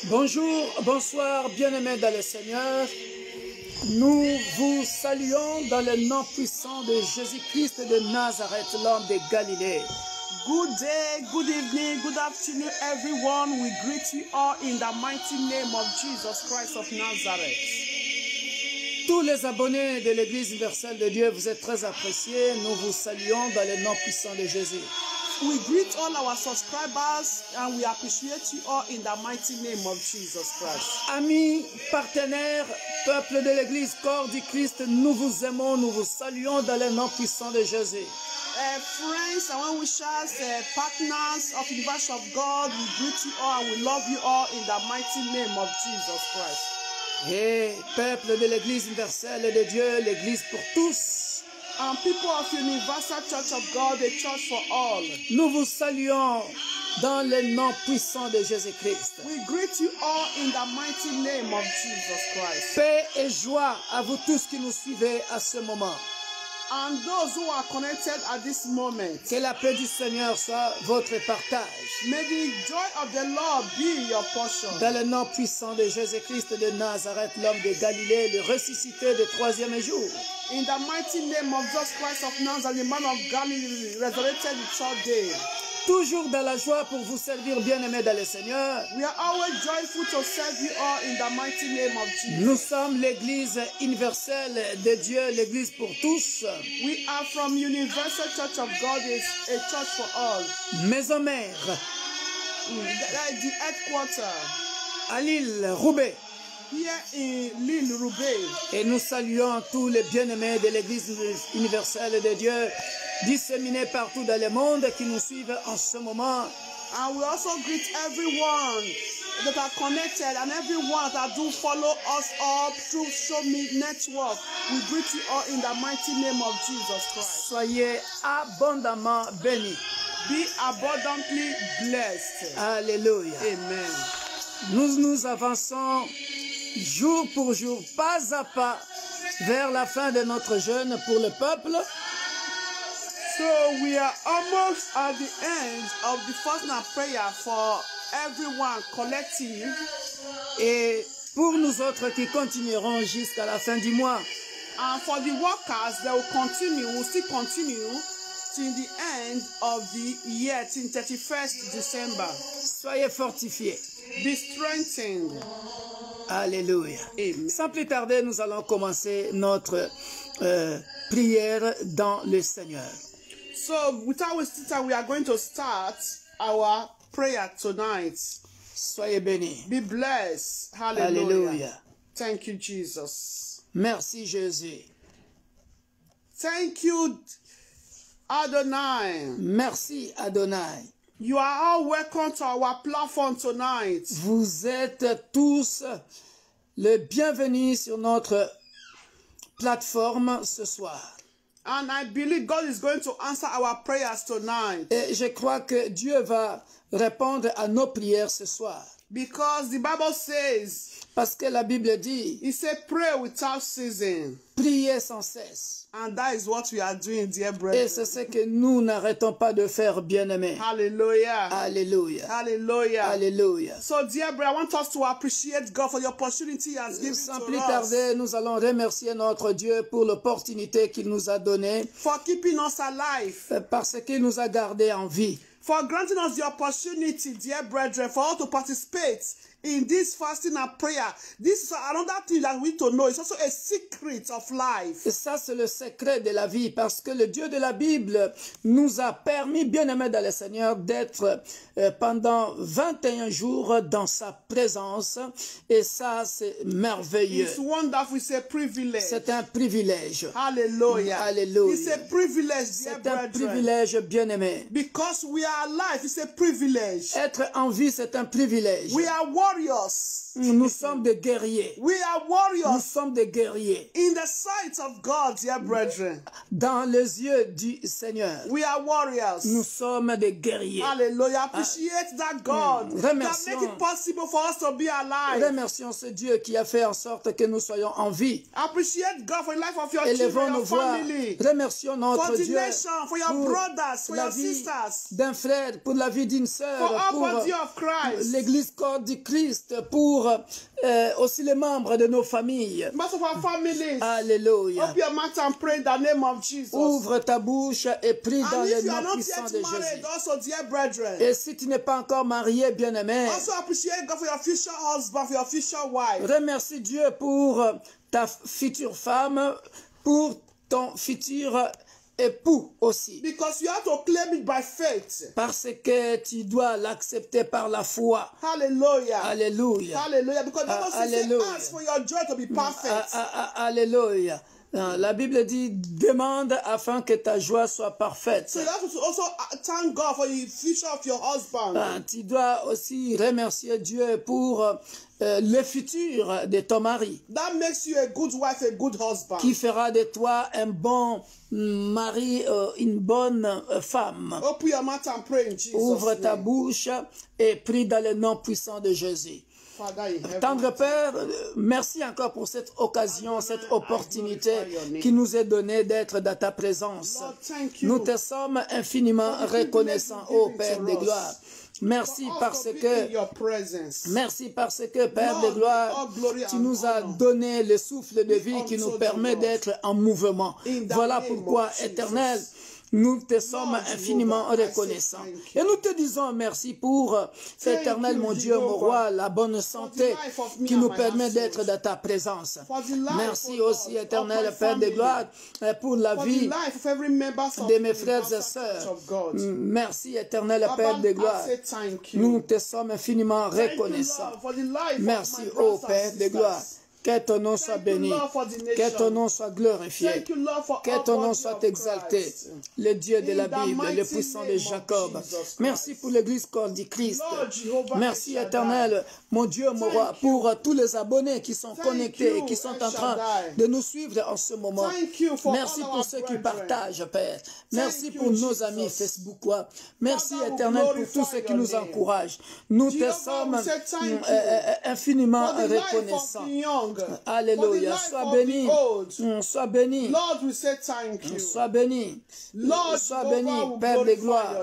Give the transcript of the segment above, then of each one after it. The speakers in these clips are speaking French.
Bonjour, bonsoir, bien-aimés dans le Seigneur. Nous vous saluons dans le nom puissant de Jésus-Christ de Nazareth, l'homme de Galilée. Good day, good evening, good afternoon, everyone. We greet you all in the mighty name of Jesus Christ of Nazareth. Tous les abonnés de l'Église universelle de Dieu, vous êtes très appréciés. Nous vous saluons dans le nom puissant de Jésus. We greet all our subscribers and we appreciate you all in the mighty name of Jesus Christ. Amis, partenaires, peuple de l'Église, corps du Christ, nous vous aimons, nous vous saluons dans le nom puissant de Jésus. Friends and well-wishers, partners of the Universe of God, we greet you all and we love you all in the mighty name of Jesus Christ. Et peuple de l'Église universelle de Dieu, l'Église pour tous. And people of Universal Church of God, the church for all. Nous vous saluons dans le nom puissant de Jésus-Christ. We greet you all in the mighty name of Jesus Christ. Paix et joie à vous tous qui nous suivez à ce moment. And those who are connected at this moment. Que la paix du Seigneur soit votre partage. May the joy of the Lord be your portion. Dans le nom puissant de Jésus-Christ de Nazareth, l'homme de Galilée, le ressuscité du troisième jour. In the mighty name of Jesus Christ of Nazareth, the man of Galilee, resurrected the third day. Toujours dans la joie pour vous servir, bien-aimés dans le Seigneur. We are always joyful to serve you all in the mighty name of Jesus. Nous sommes l'Église universelle de Dieu, l'Église pour tous. We are from Universal Church of God, a church for all. Maison mère. The headquarter. À Lille, Roubaix. Here in Lille, Roubaix. Et nous saluons tous les bien-aimés de l'Église universelle de Dieu, disséminés partout dans le monde, qui nous suivent en ce moment. And we also greet everyone that are connected and everyone that do follow us up through Show Me Network. We greet you all in the mighty name of Jesus Christ. Soyez abondamment bénis. Be abundantly blessed. Alléluia. Amen. Nous avançons jour pour jour, pas à pas, vers la fin de notre jeûne pour le peuple. So we are almost at the end of the fasting and prayer for everyone collective. Et pour nous autres qui continuerons jusqu'à la fin du mois. And for the workers, they will continue, will still continue till the end of the year, till 31st December. Soyez fortifiés. Be strengthened. Alléluia. Amen. Sans plus tarder, nous allons commencer notre prière dans le Seigneur. So, without wasting time, we are going to start our prayer tonight. Soyez bénis. Be blessed. Hallelujah. Alléluia. Thank you, Jesus. Merci, Jésus. Thank you, Adonai. Merci, Adonai. You are all welcome to our platform tonight. Vous êtes tous les bienvenus sur notre plateforme ce soir. And I believe God is going to answer our prayers tonight. Et je crois que Dieu va répondre à nos prières ce soir. Because the Bible says, parce que la Bible dit, He said, pray without ceasing. Priez sans cesse. And that is what we are doing, dear brethren. Et c'est ce que nous n'arrêtons pas de faire, bien-aimés. Hallelujah. Alléluia. Hallelujah. Alléluia. So, dear brother, I want us to appreciate God for the opportunity He has given Sans to plus us. tarder, nous allons remercier notre Dieu pour l'opportunité qu'il nous a donnée. For keeping us alive. Parce qu'il nous a gardés en vie. For granting us the opportunity, dear brethren, for us to participate in this fasting and prayer. This is another thing that we need to know. It's also a secret of life. Et ça, c'est le secret de la vie, parce que le Dieu de la Bible nous a permis, bien-aimés dans le Seigneur, d'être pendant 21 jours dans sa présence. Et ça, c'est merveilleux. It's wonderful. It's a privilege. C'est un privilège. Hallelujah. Alléluia. It's a privilege, dear C'est un brethren. privilège, bien-aimé. Because we are alive, it's a privilege. Être en vie, c'est un privilège. We are warriors. Nous sommes des guerriers. We are Nous warriors sommes des guerriers. in the sight of God, dear brethren. Dans les yeux du Seigneur, We are warriors. nous sommes des guerriers. Hallelujah. Appreciate that God that Remercions. make it possible for us to be alive. Remercions ce Dieu qui a fait en sorte que nous soyons en vie. Appreciate God for the life of your Élevons children, nos your voix. family, Remercions for notre the Dieu nation, for your pour brothers, for la your vie sisters, d'un frère, pour la vie d'une for sœur, our pour body of Christ. l'Église corps du Christ, pour aussi les membres de nos familles. Most of our families. Alléluia. Open your mouth and pray in the name of Jesus. Ouvre ta bouche et prie dans And le if you are nom not puissant yet de married, Jésus. also, dear brethren, Et si tu n'es pas encore marié, bien-aimé, also appreciate God for your future husband, for your future wife. remercie Dieu pour ta future femme, pour ton futur époux aussi. Because you have to claim it by faith. Parce que tu dois l'accepter par la foi. Hallelujah. Alléluia. Hallelujah. Because the Bible says, Hallelujah. ask for your joy to be perfect. Alléluia. La Bible dit, demande afin que ta joie soit parfaite. So you have to also thank God for the future of your husband. Tu dois aussi remercier Dieu pour le futur de ton mari, That makes you a good wife, a good husband. qui fera de toi un bon mari, une bonne femme. Open your mouth and pray in Jesus' Ouvre ta name. bouche et prie dans le nom puissant de Jésus. Father in heaven, Tendre Père, merci encore pour cette occasion, cette opportunité qui nous est donnée d'être dans ta présence. Lord, thank you. Nous te sommes infiniment reconnaissants, ô Père de gloire. Merci parce que, merci parce que, Père de gloire, tu nous as donné le souffle de vie qui nous permet d'être en mouvement. Voilà pourquoi, Éternel, nous te sommes infiniment reconnaissants. Et nous te disons merci pour, Éternel, mon Dieu, mon roi, la bonne santé qui nous permet d'être dans ta présence. Merci aussi, Éternel, Père de gloire, pour la vie de mes frères et sœurs. Merci, Éternel, Père de gloire. Nous te sommes infiniment reconnaissants. Merci, ô Père de gloire. Que ton nom soit béni, que ton nom soit glorifié, que ton nom soit exalté, le Dieu de la Bible, le puissant de Jacob. Merci pour l'Église corps du Christ. Merci éternel, mon Dieu, mon roi, pour tous les abonnés qui sont connectés et qui sont en train de nous suivre en ce moment. Merci pour ceux qui partagent, Père. Merci pour nos amis Facebookois. Merci éternel pour tous ceux qui nous encouragent. Nous te sommes infiniment reconnaissants. Alléluia. Sois béni. Sois béni. Lord, we say thank you. Sois béni. Lord, Sois béni, Père de gloire.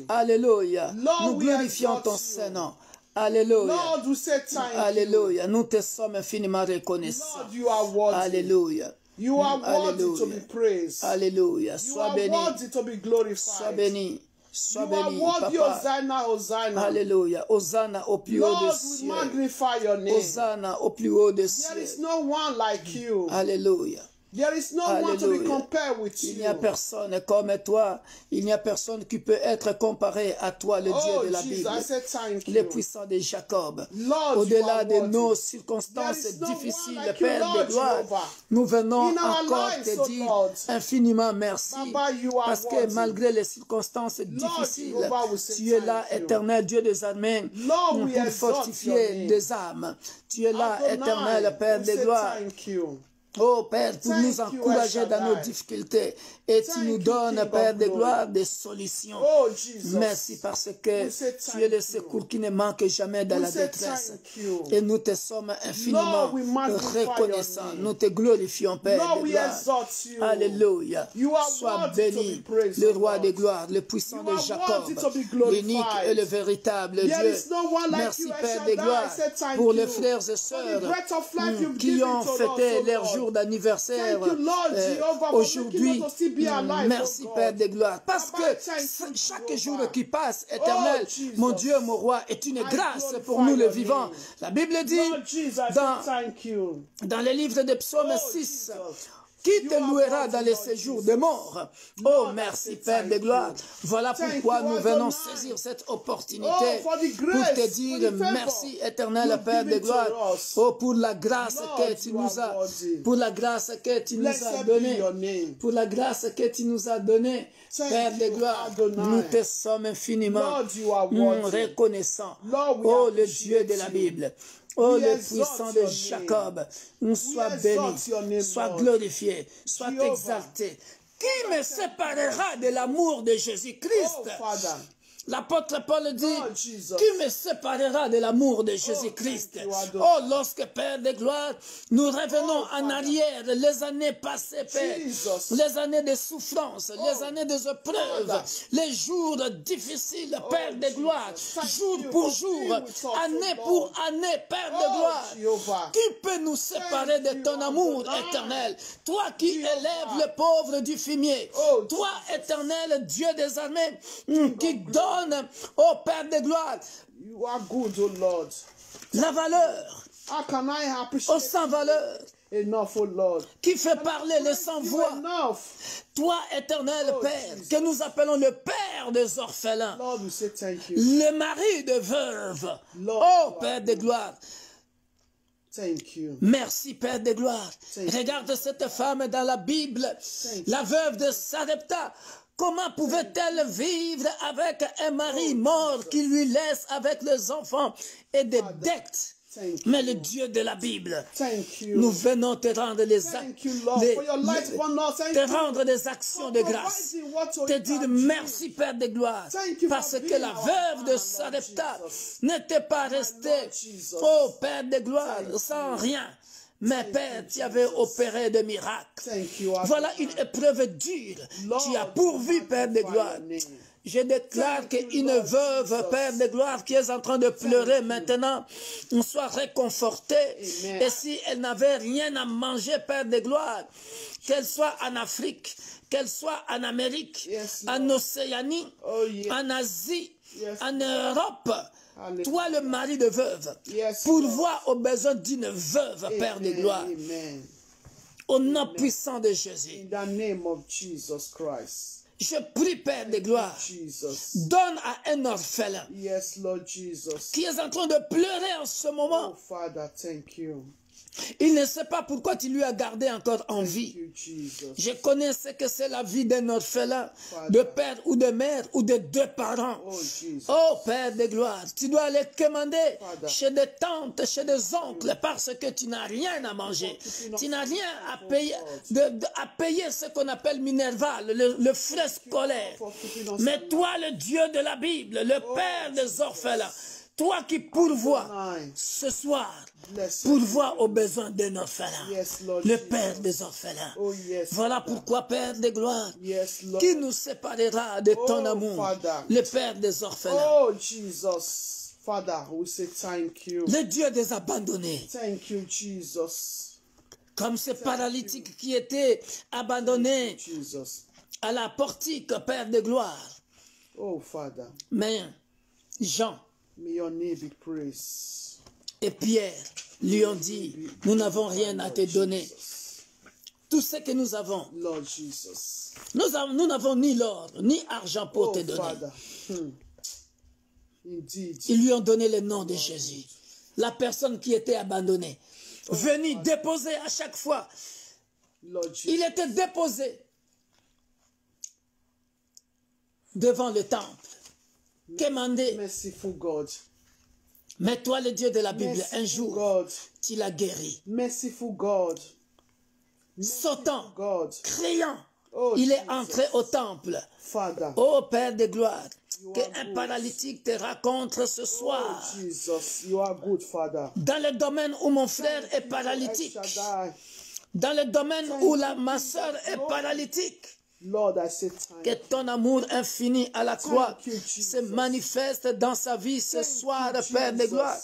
Alléluia. Nous glorifions ton Saint-Nom. Alléluia. Lord, we say thank Alléluia. Nous te sommes infiniment reconnaissants. Lord, you are worthy. Alléluia. You are worthy to be praised. Alléluia. You Sois are béni. worthy to be glorified. Sois béni. Sois You are béni, worthy, Papa. Hosanna, Hosanna. Alléluia. Hosanna au plus haut des Lord, we cieux. magnify your name. Hosanna au plus haut des There cieux. is no one like you. Alléluia. There is no one to be Alléluia. compared with Il you. n'y a personne comme toi. Il n'y a personne qui peut être comparé à toi, le Oh, Dieu de la Jesus, Bible, I said thank le you. puissant de Jacob. Lord, Au-delà you de are nos worthy. circonstances There is no one difficiles, like you, Père Lord de gloire, Jehovah. nous venons In our encore lives, te oh dire Lord. infiniment merci. Baba, you are Parce que worthy. malgré les circonstances difficiles, Jehovah, we say tu es là, thank you. éternel Dieu des armées, Lord, we pour exalt fortifier your name. des âmes. Tu es là, Adonai, éternel Père we de say gloire. thank you. Oh Père, pour Thank nous you, encourager El dans nos Shaddai. difficultés. Et tu Thank nous you, donnes, King of Père de glory. gloire, des solutions. Oh, Jesus. Merci parce que We say tu es le thank secours qui ne manque jamais dans We la say détresse. thank you. Et nous te sommes infiniment Lord, we magnify reconnaissants. your name. Nous te glorifions, Père Lord, de we gloire. exalt you. Alléluia. You are Sois worthy to béni, be praised, le O roi Lord. de gloire, le puissant You de are Jacob, worthy to be glorified. l'unique et le véritable There Dieu. is no one like Merci, you, El Père de Shaddai. gloire, I say thank pour les you. frères et For the sœurs breath of life you've qui given ont to fêté us, O leur Lord. jour d'anniversaire Thank you, Lord Jehovah, for aujourd'hui. making us to still be alive, Merci, oh God. Père de gloire. Parce Baba, que thank you, chaque Jehovah. jour qui passe, éternel, Jesus. mon Dieu, mon roi, est une grâce glorify pour nous les your vivants. name. La Bible dit Lord Jesus, I dans, say thank you. dans le livre de Psaume Oh, 6, Jesus. qui te You are louera worthy, dans les Lord séjours Jesus. de mort? Oh, Lord, I merci, say Père de thank gloire. you. Voilà Thank pourquoi you, nous venons Adonai. saisir cette opportunité Oh, for the pour grace, te for dire the favor merci, éternel you've Père de given to gloire. us. Oh, pour la grâce Lord, que tu you nous are as, worthy. pour la grâce que tu nous as Blessed be donnée, your name. pour la grâce que tu nous as donnée, Thank Père de you, gloire. Adonai. Nous te sommes infiniment Lord, you are worthy. reconnaissants. Lord, we Oh, le appreciate Dieu de la you. Bible. Oh, We le exalt puissant de your Jacob, sois exalt béni, your name, sois Lord. glorifié, sois Jehovah. exalté. Qui me séparera de l'amour de Oh, Jésus-Christ? Father. L'apôtre Paul dit, Lord Jesus. qui me séparera de l'amour de Jésus-Christ? thank you, Adonai. Oh, lorsque, Père de gloire, nous revenons en Father. arrière, les années passées, Père, Jesus. les années de souffrance, les années de épreuves, Father. les jours difficiles, Père de gloire, Thank jour you pour for jour, being with us, année oh pour Lord. année, Père de Oh, gloire. Jehovah. Qui peut nous séparer Thank de you, ton amour Adonai. éternel? Toi qui Jehovah. élèves le pauvre du fumier, Oh, toi éternel Dieu des armées, qui donne au Père de gloire You are good, oh Lord. la valeur How can I au appreciate sans valeur, enough, oh Lord? qui fait parler le sans You voix. enough. Toi éternel Oh, Père, Jesus. que nous appelons le Père des orphelins, Lord, we say thank you. le mari de veuve. Lord, Oh you are Père de gloire, Thank you. merci Père de gloire. Thank you. Regarde cette femme dans la Bible, la veuve de Sarepta. Comment pouvait-elle vivre avec un mari mort qui lui laisse avec les enfants et des dettes? Thank Mais le you. Dieu de la Bible, Thank you. nous venons te rendre les Thank you, Lord, for your light upon us. Thank te you rendre des actions for de grâce. providing what you Te dire have merci Père de gloire, Thank you parce for que being la our veuve de Father, Sarepta Lord Jesus. n'était pas restée, Lord Jesus. oh Père de gloire, Thank sans you. rien. Mais Thank Père, you, tu avais Jesus. opéré de miracles. Thank you, Voilà Adonai. une épreuve dure. Lord, Tu as pourvu, Père de magnify gloire. your name. Je déclare Thank you, qu'une Lord veuve, Jesus. Père de gloire, qui est en train de pleurer you. maintenant, soit réconfortée. Amen. Et si elle n'avait rien à manger, Père de gloire, qu'elle soit en Afrique, qu'elle soit en Amérique, Yes, en Lord. Océanie, Oh, yes. en Asie, Yes, en Europe, Hallelujah. toi le mari de veuve, Yes, pourvois aux besoins d'une veuve, Père de Amen, gloire, Amen. au nom puissant de Jésus. In the name of Jesus Christ. Je prie, Père de gloire, Jesus. donne à un orphelin Yes, Lord Jesus. qui est en train de pleurer en ce moment. Oh, Father, thank you. Il ne sait pas pourquoi tu lui as gardé encore en Thank vie. you, Jesus. Je connais ce que c'est la vie d'un orphelin, de père ou de mère ou de deux parents. Oh, Jesus. Oh Père de gloire, tu dois aller commander Father. chez des tantes, chez des oncles, parce que tu n'as rien à manger. Tu n'as rien à payer, à payer ce qu'on appelle minerval, le frais scolaire. Mais toi, le Dieu de la Bible, le Père des orphelins, toi qui pourvois ce soir, pourvois aux besoins d'un orphelin, Yes, Lord le Jesus. Père des orphelins. Oh, yes. Voilà pourquoi, Père de gloire, Yes, Lord. qui nous séparera de ton Oh, amour, Father. le Père des orphelins, Oh, Jesus. Father, we say thank you. le Dieu des abandonnés, Thank you, Jesus. comme ce paralytique qui était abandonné Jesus. à la portique, Père de gloire. Oh, Father, Mais Jean may your name be praised. et Pierre lui ont dit, nous n'avons rien à te donner. Tout ce que nous avons, Lord Jesus. nous n'avons ni l'or, ni argent pour Oh, te donner. Father. Indeed. Ils lui ont donné le nom de Jésus. La personne qui était abandonnée, venue déposer à chaque fois. Lord Jesus. Il était déposé devant le temple. Quémandé. Merciful God. Mais toi, le Dieu de la Bible, un Merciful jour, God. tu l'as guéri. Merciful God. Sautant, God. criant, Oh, il est Jesus. entré au temple. Father. Ô Père de gloire, You are qu'un good. paralytique te rencontre ce Oh, soir. Jesus. You are good, Father. Dans le domaine où mon frère est El paralytique, Shaddai. dans le domaine où ma soeur est paralytique, Lord, I say thank que you. ton amour infini à la croix Thank you, Jesus. se manifeste dans sa vie ce Thank soir, you, Père de Jesus. gloire,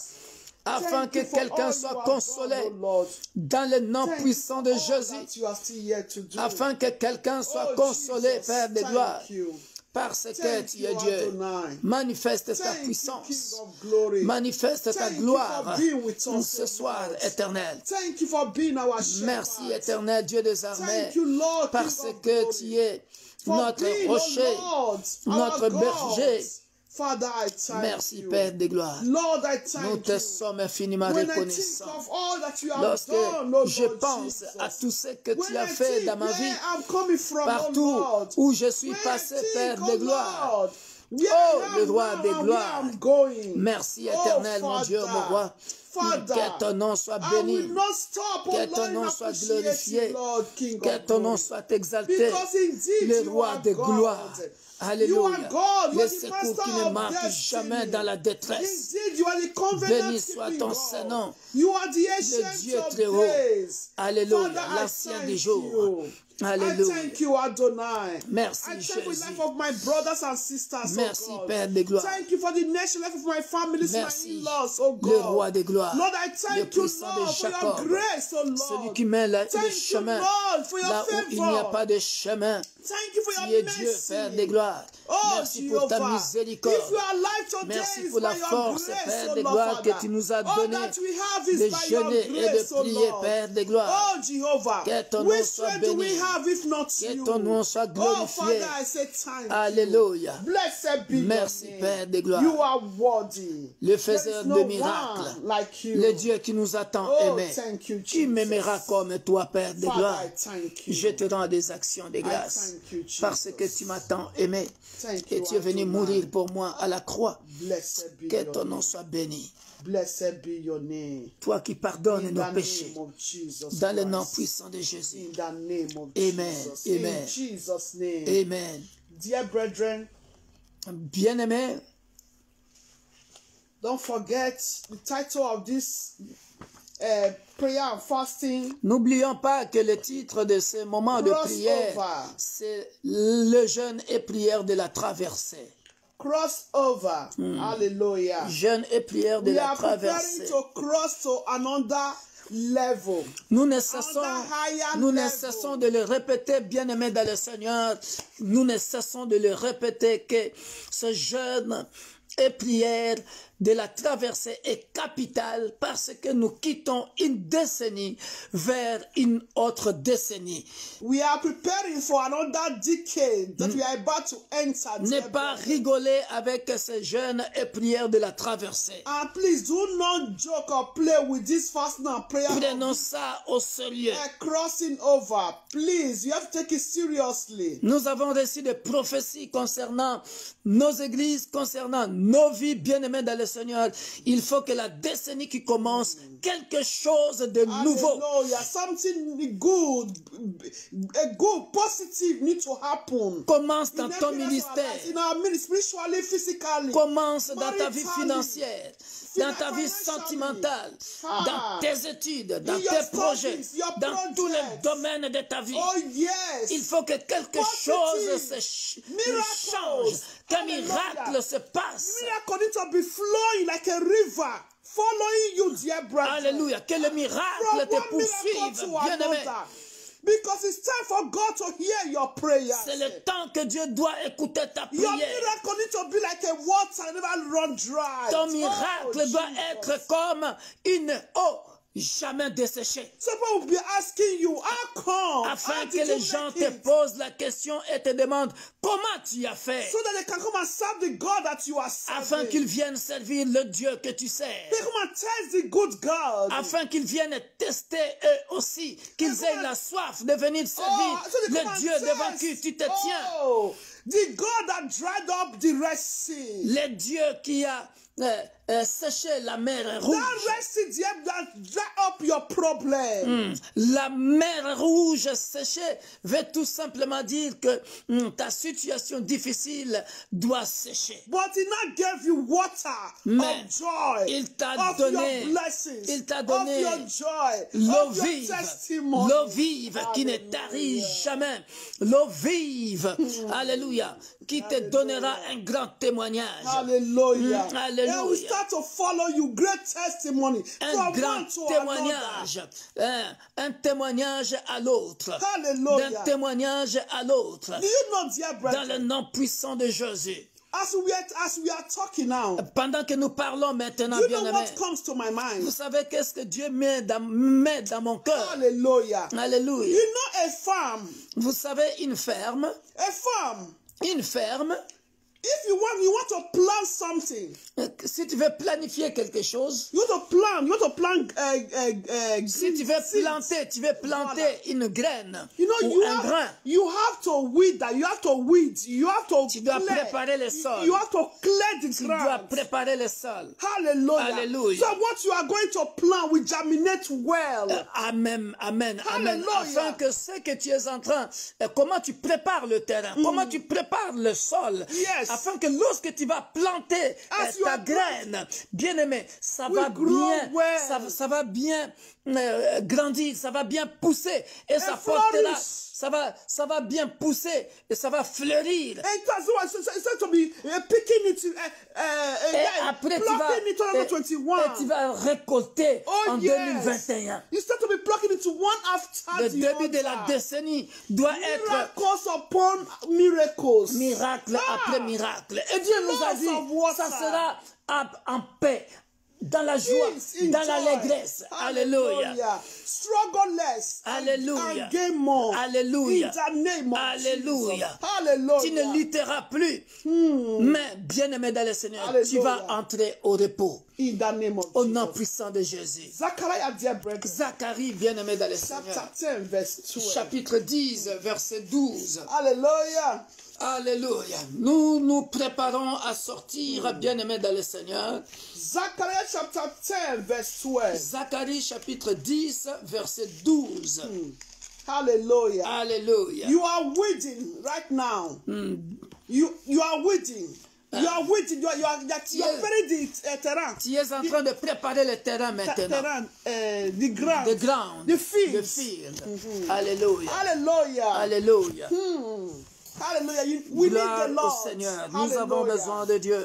afin Thank que you for quelqu'un all soit you have consolé done, oh Lord. dans le nom Thank puissant you de for all Jésus, that you are still yet to do. afin que quelqu'un soit Oh, consolé, Jesus, Père de thank gloire, you. parce que Thank tu you, es Dieu. Adonai. Manifeste ta Thank you, puissance, King of glory. manifeste ta Thank you gloire for being with us, ce oh soir Lord. éternel. Thank you for being our shepherd. Merci éternel Dieu des armées, Thank you, Lord, parce King of que glory. tu es For notre being, rocher, oh Lord, notre our God. berger. Father, I thank Merci you. Père de gloire. Lord, I Nous thank te you. sommes infiniment When I think reconnaissants. of all that you have Lorsque done, oh je Lord pense Jesus. à tout ce que tu When as I fait think dans ma where vie, I'm coming from, oh partout Lord. où je suis When I passé, think, Père oh de gloire, Lord, le roi des gloires. Going. Merci éternel, mon Dieu, mon roi. Father, Que ton nom soit I béni. will not stop Que ton online nom soit appreciating, glorifié. Lord, King Que of ton nom glory. soit exalté. Because indeed Le you roi are de God. gloire. You Alléluia. are God. You Le are the secours master qui ne of manque destiny. jamais dans la détresse. Indeed, you are the covenant Béni soit keeping ton God. Saint-Nom. You are the Le ancient Dieu of très haut. days. Alléluia. Father, I L'ancien des thank jours. you. I Alléluia. thank you, Adonai. Merci, I thank you for the Jésus. life of my brothers and sisters, Merci, oh God. Père de gloire. Thank you for the nation life of my families, Merci, my in-laws, oh God. le roi de gloire, Lord, I le thank you, puissant de Lord, for your Jacob, grace, oh celui Lord. qui met le Thank you, chemin Lord, for your là où il n'y a favor. pas de chemin. Thank you for Tu your es Dieu, mercy. Père de gloire. Oh, Merci pour ta Jehovah. miséricorde. If you are alive today, Merci it's pour la by your force, grace, Père oh de Lord, gloire, que Father. tu nous as All donné that we have is de by your jeûner et de grace, oh prier, Lord. Père de gloire. Oh, Jehovah. Que ton nom Which soit strength do we béni. have if not Que you? ton nom soit Oh, glorifié. Father, I say thank Alléluia. you. Blessed be Merci, your name. Père de gloire. You are worthy. Le There faiseur is de no miracles. one like you. Le Dieu qui nous a tant Oh, aimés. thank you, Qui Jesus. m'aimera comme toi, Père de Father, gloire. I thank you. Je te rends des actions de grâce. thank you, Jesus. Parce que tu m'as tant aimé. Thank Et you, tu es venu Adonai. mourir pour moi à la croix. Blessed be Que your ton nom name. soit béni. Blessed be your name. Toi qui pardonnes In nos the péchés. name of Jesus Dans le nom Christ. puissant de Jésus. In the name of Amen. Jesus. Amen. In Jesus' name. Amen. Dear brethren, Bien-aimés, don't forget the title of this prayer and fasting. n'oublions pas que le titre de ce moment de prière, Crossover. c'est le jeûne et prière de la traversée. Crossover. Hallelujah. Jeûne et prière de We la are preparing traversée. to cross to another level. Nous ne level. cessons de le répéter, bien-aimés dans le Seigneur. Nous ne cessons de le répéter que ce jeûne et prière de la traversée est capitale parce que nous quittons une décennie vers une autre décennie. We are preparing for another decade that we are about to enter. Ne dear pas brethren. rigoler avec ce jeûne et prière de la traversée. And please do not joke or play with this fasting and prayer. Prenons ça au sérieux. Crossing over. Please, you have to take it seriously. Nous avons reçu des prophéties concernant nos églises, concernant nos vies, bien-aimées dans le Seigneur. Il faut que la décennie qui commence, quelque chose de nouveau. Hallelujah. Something good, a good, positive need to happen. Commence dans In ton every aspect of our lives, ministère. in our ministry, spiritually, physically. Commence dans ta vie maritally, financière, dans ta vie financially, sentimentale, dans tes études, dans in your tes projets, studies, your dans tous les projects. domaines de ta vie. Oh yes. Il faut que quelque Positive. chose Miracles. change, qu'un Hallelujah. miracle se passe. Miracle need to be flowing like a river, following you, dear brother. Alléluia, que le miracle te poursuive, bien-aimé. Because it's time for God to hear your prayers. C'est le temps que Dieu doit écouter ta Your prière. miracle needs to be like a water never run dry. Ton miracle doit Jesus. être comme une eau jamais desséchée. People will be asking you, how come? Afin How que did les you gens make te it? posent la question et te demandent comment tu as fait. So that they can come and serve the God that you are serving. Afin qu'ils viennent servir le Dieu que tu sers. They come and test the good God. Afin qu'ils viennent tester eux aussi, qu'ils aient la soif de venir servir so they come le and Dieu test. devant qui tu te tiens. Oh, the God that dried up the Red Sea. Le Dieu qui a séché la mer rouge. That Red Sea, dear, that dry up your problem. La mer rouge séchée veut tout simplement dire que ta situation difficile doit sécher. But he not gave you water Mais of joy, il t'a of donné, your blessings, il t'a donné of your joy, l'eau of your vive, testimony. l'eau vive qui ne tarit jamais, l'eau vive, alléluia, qui te donnera un grand témoignage. Hallelujah. Hallelujah. And we start to follow you. Great testimony. Un from grand one to témoignage, un témoignage à l'autre, Hallelujah. d'un témoignage à l'autre, another. Do you know, dear dans brethren, le nom puissant de Jésus. as we are talking now, Pendant que nous parlons maintenant, do you know bien-aimés, what comes to my vous mind? savez qu'est-ce que Dieu met dans mon cœur? Hallelujah. Alléluia. You know a farm, Vous savez, une ferme, a farm. une ferme, If you want to plan something. Si tu veux planifier quelque chose, You want to plant. si tu veux planter une graine You know, ou un grain, you have to weed that. You have to weed. You have to tu dois clear. préparer le sol. You have to clear the Tu dois ground. préparer le sol. Hallelujah. Hallelujah. So what you are going to plant will germinate well. Amen, amen, amen. Hallelujah. Afin que ce que tu es en train, comment tu prépares le terrain, comment tu prépares le sol, Yes. afin que lorsque tu vas planter As you ta are graine, bien aimé, ça will va grow bien, well. ça va bien grandir, ça va bien pousser et ça flourish. portera, ça va bien pousser et ça va fleurir. And that's why it's said to be picking it, Et après plucking it in 2021. tu vas récolter Oh, en yes. 2021. You start to be plucking it one after Le the début de la other. décennie doit être Miracles upon miracles. miracle après miracle. Et Dieu nous a Flows of dit, water. ça sera en paix, dans la joie, Peace in dans joy. l'allégresse. Alléluia. Struggle less. Alléluia. And gain more. Alléluia. In the name of Alléluia. Jesus. Hallelujah. Tu ne lutteras plus. Mais, bien-aimé dans le Seigneur, tu vas Alléluia. entrer au repos. In the name of Au nom Jesus. puissant de Jésus. Zachariah, dear brethren, Zacharie, bien-aimé dans le chapter Seigneur. 10, verse 12. Chapitre 10, verset 12. Hallelujah. Alléluia. Nous nous préparons à sortir, bien-aimés dans le Seigneur. Zachariah chapter 10, verse 12. Zacharie chapitre 10, verset 12. Hallelujah. Alléluia. You are weeding right now. You are weeding. You are weeding. You are preparing the terrain. Tu es en train de préparer le terrain maintenant. Terrain, the ground. The ground. The field. The field. Alléluia. Hallelujah. Alléluia. Hallelujah. We Gloire need the au Lord. Seigneur. Nous avons besoin de Dieu.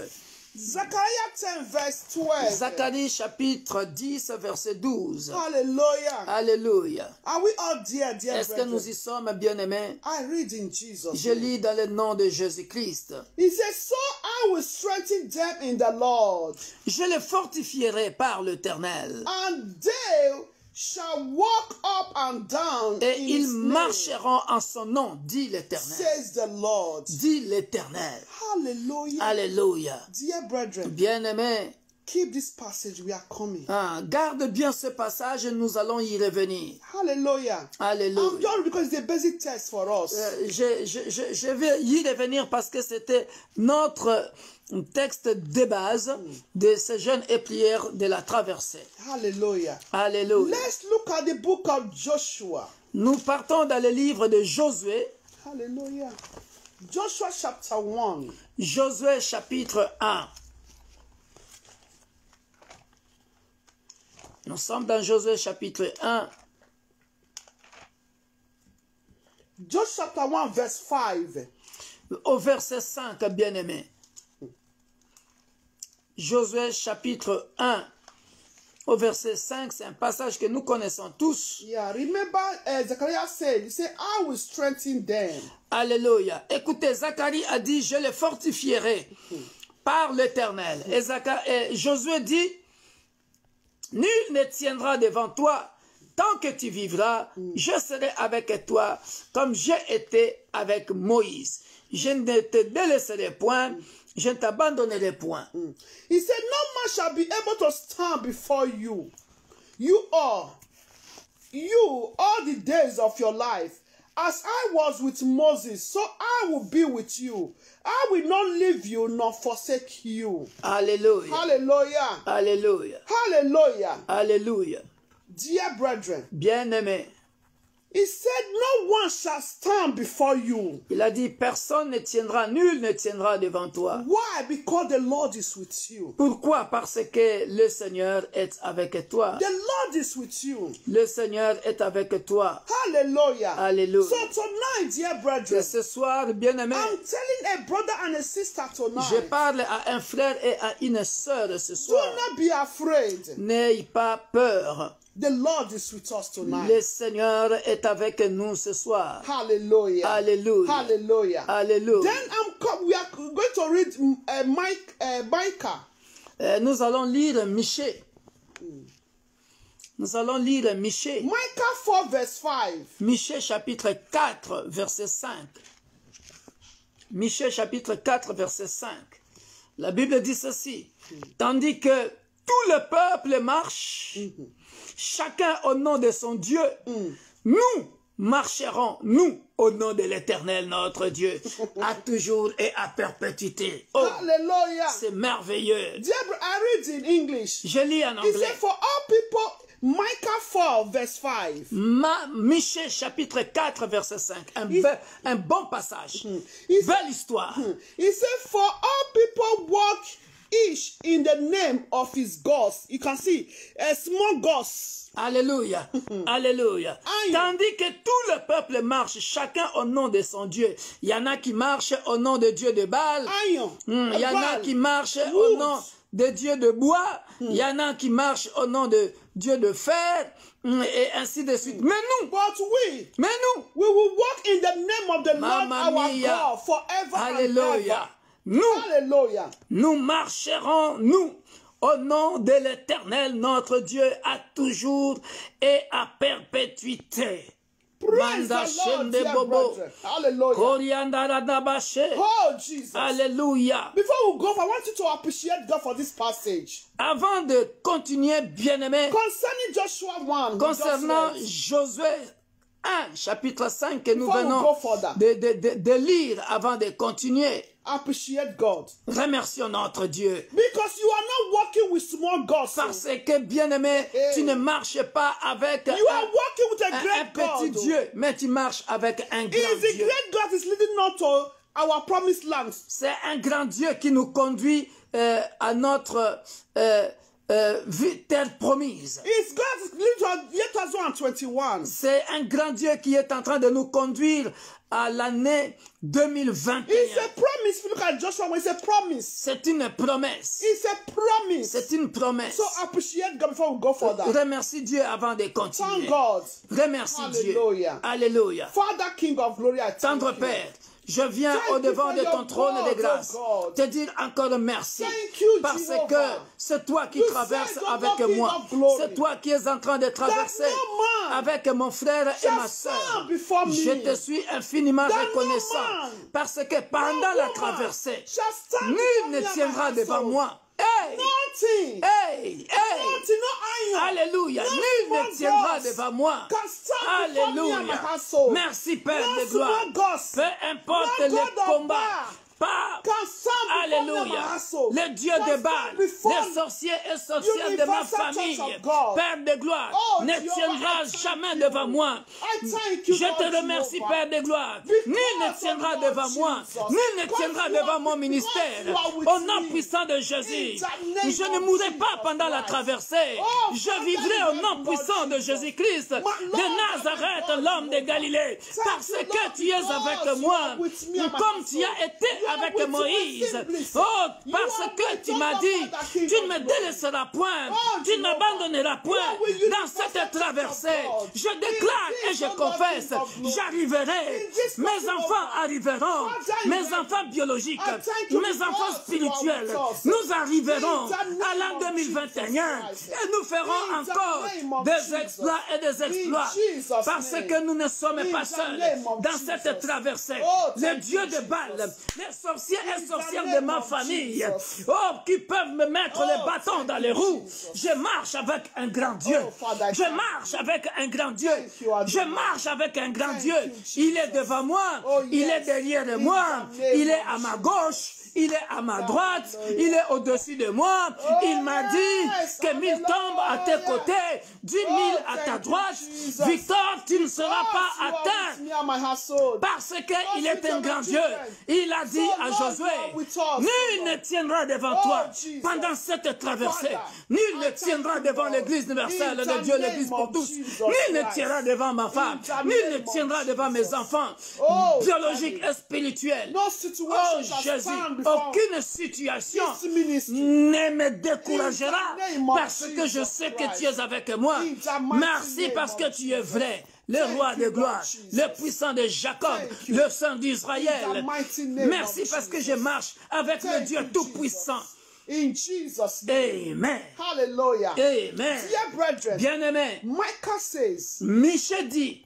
Zechariah 10, verse 12. Zacharie chapitre 10, verset 12. Hallelujah. Alléluia. Are we all dear Est-ce que brethren? nous y sommes, bien-aimés? I read in Jesus. Je lis dans le nom de Jésus-Christ. He says, so I will strengthen them in the Lord, Je les fortifierai par l'Éternel. and they shall walk up and down Et in ils his name, marcheront en son nom, dit l'Éternel. says the Lord. Dit l'Éternel. Hallelujah. Alléluia. Dear brethren, Bien-aimés, keep this passage. We are coming. garde bien ce passage et nous allons y revenir. Hallelujah. I'm Alléluia. done because it's a basic test for us. Je vais y revenir parce que c'était notre texte de base de ce jeûne et prière de la traversée. Hallelujah. Alléluia. Let's look at the book of Joshua. Nous partons dans le livre de Josué. Hallelujah. Joshua chapter 1. Josué chapitre 1. Nous sommes dans Josué chapitre 1. Joshua chapter 1 verse 5. Au verset 5, bien-aimé. Josué chapitre 1. Au verset 5, c'est un passage que nous connaissons tous. Yeah, remember Zechariah said, he said, I will strengthen them. Alléluia. Écoutez, Zacharie a dit, je les fortifierai par l'Éternel. Et Josué dit, nul ne tiendra devant toi tant que tu vivras. Je serai avec toi comme j'ai été avec Moïse. Je ne te délaisserai point. Je ne t'abandonnerai point. He said, no man shall be able to stand before you. You all the days of your life. As I was with Moses, so I will be with you. I will not leave you nor forsake you. Alléluia. Hallelujah. Alléluia. Hallelujah. Alléluia. Dear brethren, Bien-aimé, he said, no one shall stand before you. il a dit, personne ne tiendra, nul ne tiendra devant toi. Why? Because the Lord is with you. Pourquoi? Parce que le Seigneur est avec toi. The Lord is with you. Le Seigneur est avec toi. Hallelujah. Alléluia. So tonight, dear Et brethren, ce soir, bien-aimé, I'm telling a brother and a sister je tonight, parle à un frère et à une sœur ce do soir. not be afraid. N'ayez pas peur. The Lord is with us Le tonight. Seigneur est avec nous ce soir. Hallelujah. Alléluia. Hallelujah. Alléluia. Then we are going to read Micah. Nous allons lire Michée. Nous allons lire Michée. Micah 4 verse 5. Michée chapitre 4, verset 5. Michée chapitre 4, verset 5. La Bible dit ceci. Tandis que tout le peuple marche, chacun au nom de son Dieu, nous marcherons, nous, au nom de l'Éternel, notre Dieu, à toujours et à perpétuité. Oh, Hallelujah. c'est merveilleux. I read in English. Je lis en He anglais. said, for all people, Micah 4, verse 5. Michée chapitre 4, verset 5. Un bon passage. Belle histoire. He said, for all people walk each in the name of his gods. You can see a small gods. Alléluia, alléluia. Aïe. Tandis que tout le peuple marche, chacun au nom de son Dieu. Il y en a qui marchent au nom de Dieu de Baal. Iron. Il y en a qui marchent au nom de Dieu de bois. Il y en a qui marchent au nom de Dieu de fer. Et ainsi de suite. Mais nous, we will walk in the name of the Lord our God forever Alléluia. and ever. Hallelujah. Nous marcherons, nous, au nom de l'Éternel, notre Dieu, à toujours et à perpétuité. Praise the Lord, dear brethren. Hallelujah. Oh, Jesus. Alléluia. Before we go, I want you to appreciate God for this passage. Avant de continuer, bien-aimé, Concerning Joshua 1, concernant Josué 1, chapitre 5, que nous Before we venons go further. de lire avant de continuer, appreciate God. remercions notre Dieu. Because you are not walking with small gods. Parce que, bien-aimé, tu ne marches pas avec You are walking with a un great petit God. Dieu, mais tu marches avec un It grand is the Dieu. great God is leading us to our promised land. C'est un grand Dieu qui nous conduit à notre terre promise. It's God let us 21. C'est un grand Dieu qui est en train de nous conduire à l'année 2021. It's a promise. If you look at Joshua, it's a promise. C'est une promesse. It's a promise. C'est une promesse. So appreciate God before we go further. Remercie Dieu avant de Thank continuer. God. Remercie Hallelujah. Dieu. Alléluia. Father, King of Glory, I thank Tendre you. Père, je viens Thank au you devant for de your ton trône de God, grâce, oh God. te dire encore merci, Thank you, parce Jehovah. que c'est toi qui You traverses said, oh avec God, King moi, of glory, c'est toi qui es en train de traverser no man avec mon frère et shall ma soeur. stand before me. Je te suis infiniment That no reconnaissant, man, parce que pendant no la woman traversée, shall stand nul before ne me and tiendra my devant household. moi. Hey! Nothing. Hey! Hey! Nothing, no iron. Alléluia. No Nul small ne tiendra gods devant moi. can stand before me and my Alléluia. household. Merci Père No de gloire. small gods. Peu importe No les God of combats. Baal Pas. can stand before me and my Alléluia. household. Le Dieu Can de stand Baal, before les sorciers et sorcières de ma Universal famille, Church of God. Père de gloire, Oh, ne Jehovah, tiendra I thank jamais you. devant moi. I thank you, Je te Lord remercie, Jehovah. Père de gloire. Because Nul ne of tiendra Lord devant moi. Jesus. Nul ne Because tiendra you devant are- mon because ministère. you are with Au nom me. puissant de Jésus, In the name je ne of mourrai pas Jesus pendant la Christ. traversée. Oh, Je Father, vivrai in au the nom name of puissant de Jesus. Jésus-Christ My de Lord, Nazareth, my God, l'homme de Galilée. Thank Parce you, que Lord, tu es because avec you moi, are with me and my comme tu as household. été You are avec with my Moïse. siblings. Oh, You parce are que with tu us, m'as Father, dit, King tu of ne me glory. délaisseras point, Oh, tu Jehovah. n'abandonneras point You are with dans Universal cette Church of traversée. God. Je déclare In et je this confesse, King of glory. j'arriverai. In this Mes King of enfants glory. arriveront, Father, mes you enfants biologiques, I thank you mes because enfants you are spirituels. with us. Nous arriverons In the name à l'an of 2021 Jesus Christ. et nous ferons In the encore name of des Jesus. exploits et des exploits. In Jesus' Parce name. que nous ne sommes In pas the seuls name of dans Jesus. cette traversée. Oh, Les thank dieux you, de Jesus. Baal, les sorciers In et the sorcières de name ma of famille, Jesus. oh, qui peuvent me mettre Oh, les bâtons thank dans you, les roues. Jesus. Je marche avec un grand Dieu. Oh, Father, Je thank marche avec un grand Dieu. Thank you, Adonai. Je marche avec un grand Thank Dieu. you, Il est Jesus. devant moi. Oh, Il yes. est derrière In moi. the name Il est of à ma Jesus. gauche. Il est à ma droite. Hallelujah. Il est au-dessus de moi. Oh, Il m'a dit yes. que 1000 tombent à tes Hallelujah. côtés, 10 000 Oh, à ta thank you, droite. Jesus. Victor, tu ne seras Because pas you are atteint. with me and my household. Parce qu'il est with un your grand children. Dieu. Il a dit So, à Lord, Josué, you are with us, nul Lord. ne tiendra devant Oh, toi Jesus. pendant cette traversée. Father, Nul ne I thank tiendra you, devant Lord. l'église universelle In de the Dieu, name l'église pour of tous. Jesus Nul ne Christ. tiendra devant ma femme. the Nul ne name of tiendra devant mes Jesus. enfants Oh, biologiques Daddy. et spirituels. No situation Oh shall Jésus, stand before aucune situation this ministry. ne me découragera In the name of parce que je Jesus sais que Christ. tu es avec moi. In the mighty Merci name parce of que tu es Jesus. vrai. Le Thank roi de you, gloire, Lord Jesus. le puissant de Jacob, Thank you. le saint In d'Israël. the mighty name Merci of parce que je Jesus. marche avec le Thank Dieu you, Tout-Puissant. Jesus. In Jesus' name. Amen. Hallelujah. Amen. Dear brethren, Bien-aimé, Micah says, Michée dit,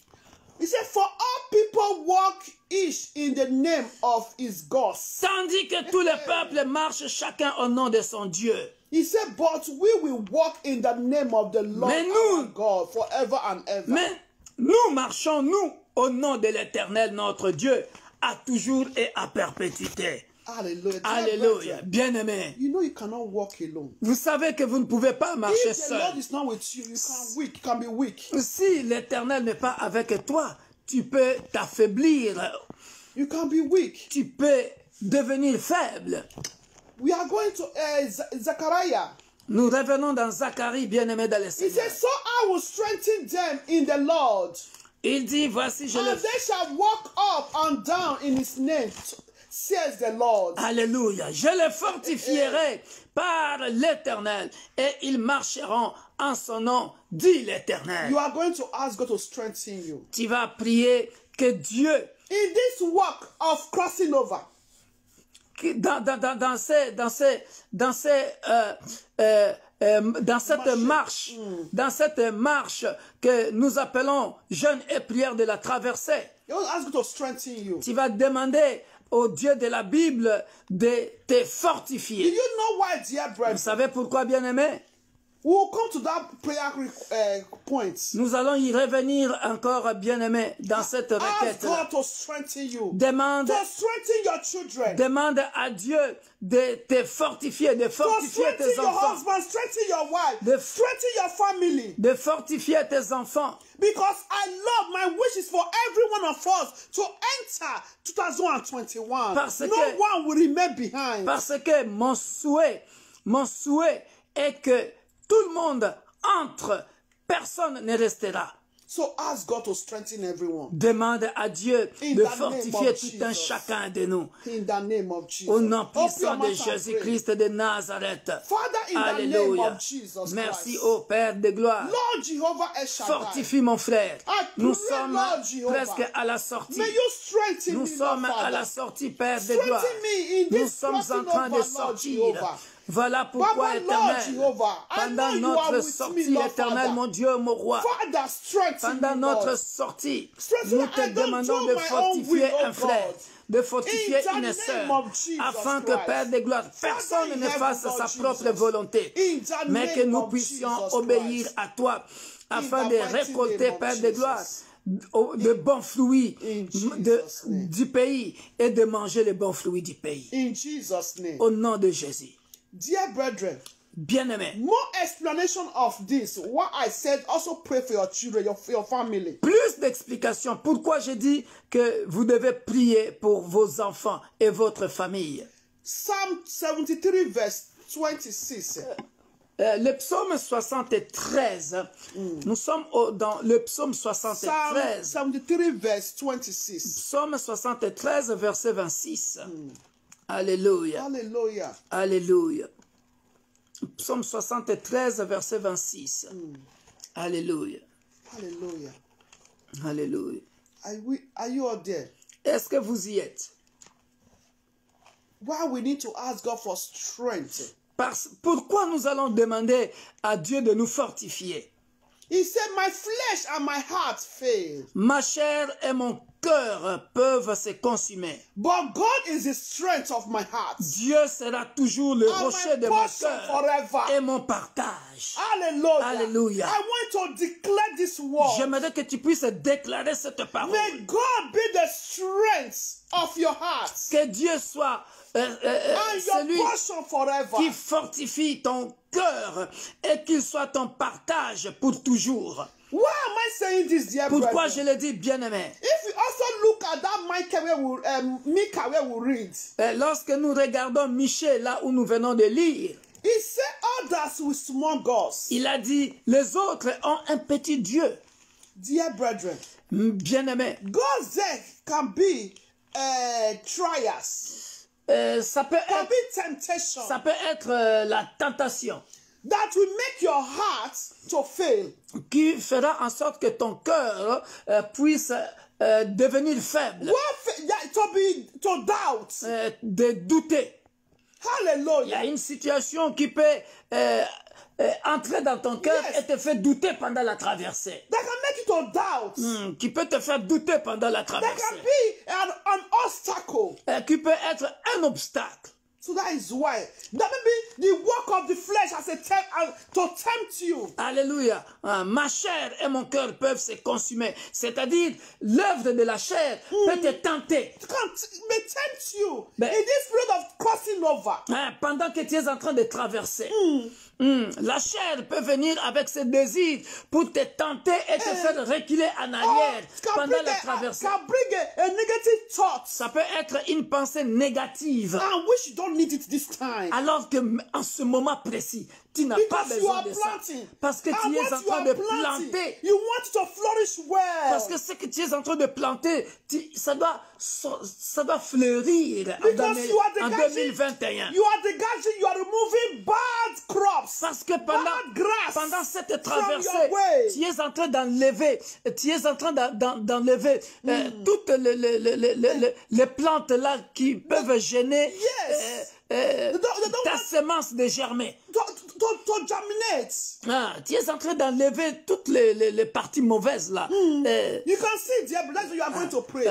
He said, for all people walk each in the name of his God. Tandis que tous les peuples marchent chacun au nom de son Dieu. He said, but we will walk in the name of the Lord our God forever and ever. Mais nous marchons, nous, au nom de l'Éternel, notre Dieu, à toujours et à perpétuité. Hallelujah. Alléluia. Bien-aimé. You know you cannot walk alone. Vous savez que vous ne pouvez pas marcher If the seul. Lord is not with you, you can be weak. Si l'Éternel n'est pas avec toi, tu peux t'affaiblir. You can be weak. Tu peux devenir faible. We are going to Zechariah. Nous revenons dans Zacharie, bien-aimé dans le He Seigneur. says, so I will strengthen them in the Lord. Il dit, voici, je And le they shall walk up and down in his name, says the Lord. Alléluia. Je les fortifierai par l'Éternel et ils marcheront en son nom, dit l'Éternel. You are going to ask God to strengthen you. Tu vas prier que Dieu, In this work of crossing over, dans cette marche que nous appelons jeûne et prière de la traversée, you will ask God to strengthen you. tu vas demander au Dieu de la Bible de te Do fortifier. you know why, dear Vous brethren? savez pourquoi, bien-aimé? We will come to that prayer point. Nous allons y revenir encore, bien-aimé, dans cette Ask requête-là. God to strengthen you. Demande, To strengthen your children. demande à Dieu de te fortifier, de To fortifier strengthen tes your enfants, husband, strengthen your wife, The- strengthen your family. de fortifier tes enfants. Because I love, my wish is for every one of us to enter 2021. Parce No que- one will remain behind. Parce que mon souhait est que tout le monde entre, personne ne restera. So ask God to strengthen everyone. Demande à Dieu In de the name fortifier of tout un Jesus. chacun de nous. In the name of Jesus. Au nom Open your puissant de mouth and pray. Jésus-Christ de Nazareth. Father, in the name Alléluia. of Jesus Merci Christ. au Père de gloire. Lord Jehovah El Shaddai. Fortifie mon frère. I Nous pray, sommes Lord Jehovah. presque à la sortie. May you strengthen Nous me, sommes Lord à Father. la sortie, Père de gloire. Strengthen me in Nous this sommes en crossing train de over, Lord sortir. Jehovah. Voilà pourquoi, Baba, Lord Éternel, Jehovah, I pendant know you are notre with me, sortie, Lord Éternel, Father. mon Dieu, mon roi, Father, strengthen pendant me, notre Lord. sortie, Strengthen nous me. te I don't demandons do de my own fortifier will, oh un frère, God. de fortifier In the une name sœur, of Jesus afin que, Christ. Père de gloire, personne in ne heaven, fasse Lord sa Jesus. propre volonté, In the mais que name nous of puissions Jesus obéir Christ. à toi, afin the de mighty récolter, name of Père de gloire, Jesus. de bons fruits In Jesus' name. du pays et de manger les bons fruits du pays. In Jesus' name. Au nom de Jésus. Dear brethren, Bien-aimés, more explanation of this, what I said, also pray for your children, for your family. plus d'explications. Pourquoi j'ai dit que vous devez prier pour vos enfants et votre famille. Psalm 73 verse 26. Le psaume 73, nous sommes dans le psaume Psalm 73. 73 verse 26. Psaume 73, verset 26. Alléluia. Hallelujah. Alléluia. Psaume 73, verset 26. Alléluia. Hallelujah. Alléluia. Are you all there? Est-ce que vous y êtes? Why we need to ask God for strength? Pourquoi nous allons demander à Dieu de nous fortifier? He said, my flesh and my heart fail. Ma chair et mon cœur peuvent se consumer. But God is the strength of my heart. Dieu sera toujours le And rocher my de mon portion cœur forever. et mon partage. Hallelujah. Alléluia. I want to declare this word. J'aimerais que tu puisses déclarer cette parole. May God be the strength of your heart. Que Dieu soit And your celui portion forever. qui fortifie ton cœur et qu'il soit ton partage pour toujours. Why am I saying this, dear Pourquoi je brethren? le dis, bien-aimé? If you also look at that Micah where we read, Lorsque nous regardons Michée, là où nous venons de lire, he said others with small gods. il a dit, les autres ont un petit Dieu. Dear brethren, Bien-aimé, God's death can be trials, ça peut can être, be temptation ça peut être la tentation that will make your heart to fail. qui fera en sorte que ton cœur puisse devenir faible, To doubt. de douter. Il y Hallelujah. a une situation qui peut entrer dans ton cœur Yes. et te faire douter pendant la traversée. That can make you to doubt. Qui peut te faire douter pendant la There traversée. can be an obstacle. Qui peut être un obstacle. So that is why. That may be the work of the flesh as a to tempt you. Alléluia. Ma chair et mon cœur peuvent se consumer. C'est-à-dire, l'œuvre de la chair peut te tenter. May tempt you Ben- in this period of crossing over. Pendant que tu es en train de traverser. La chair peut venir avec ses désirs pour te tenter et te faire reculer en arrière pendant la traversée. Can bring a negative thought. Ça peut être une pensée négative. And which you don't need it this time. Alors que en ce moment précis, tu n'as pas Because you besoin are de ça. planting. Parce que And tu es what en you train are de planting, planter. you want it to flourish well. Parce que ce que tu es en train de planter, ça doit fleurir en Because you are en degaging, 2021. you are degaging, you are removing bad crops. Parce que bad grass pendant cette from traversée, your way. tu es en train d'enlever, toutes les plantes là qui peuvent gêner Yes. ta want- semence de germer. To germinate. Tu es en train d'enlever toutes les parties mauvaises là. You can see there, but that's what you are going to pray.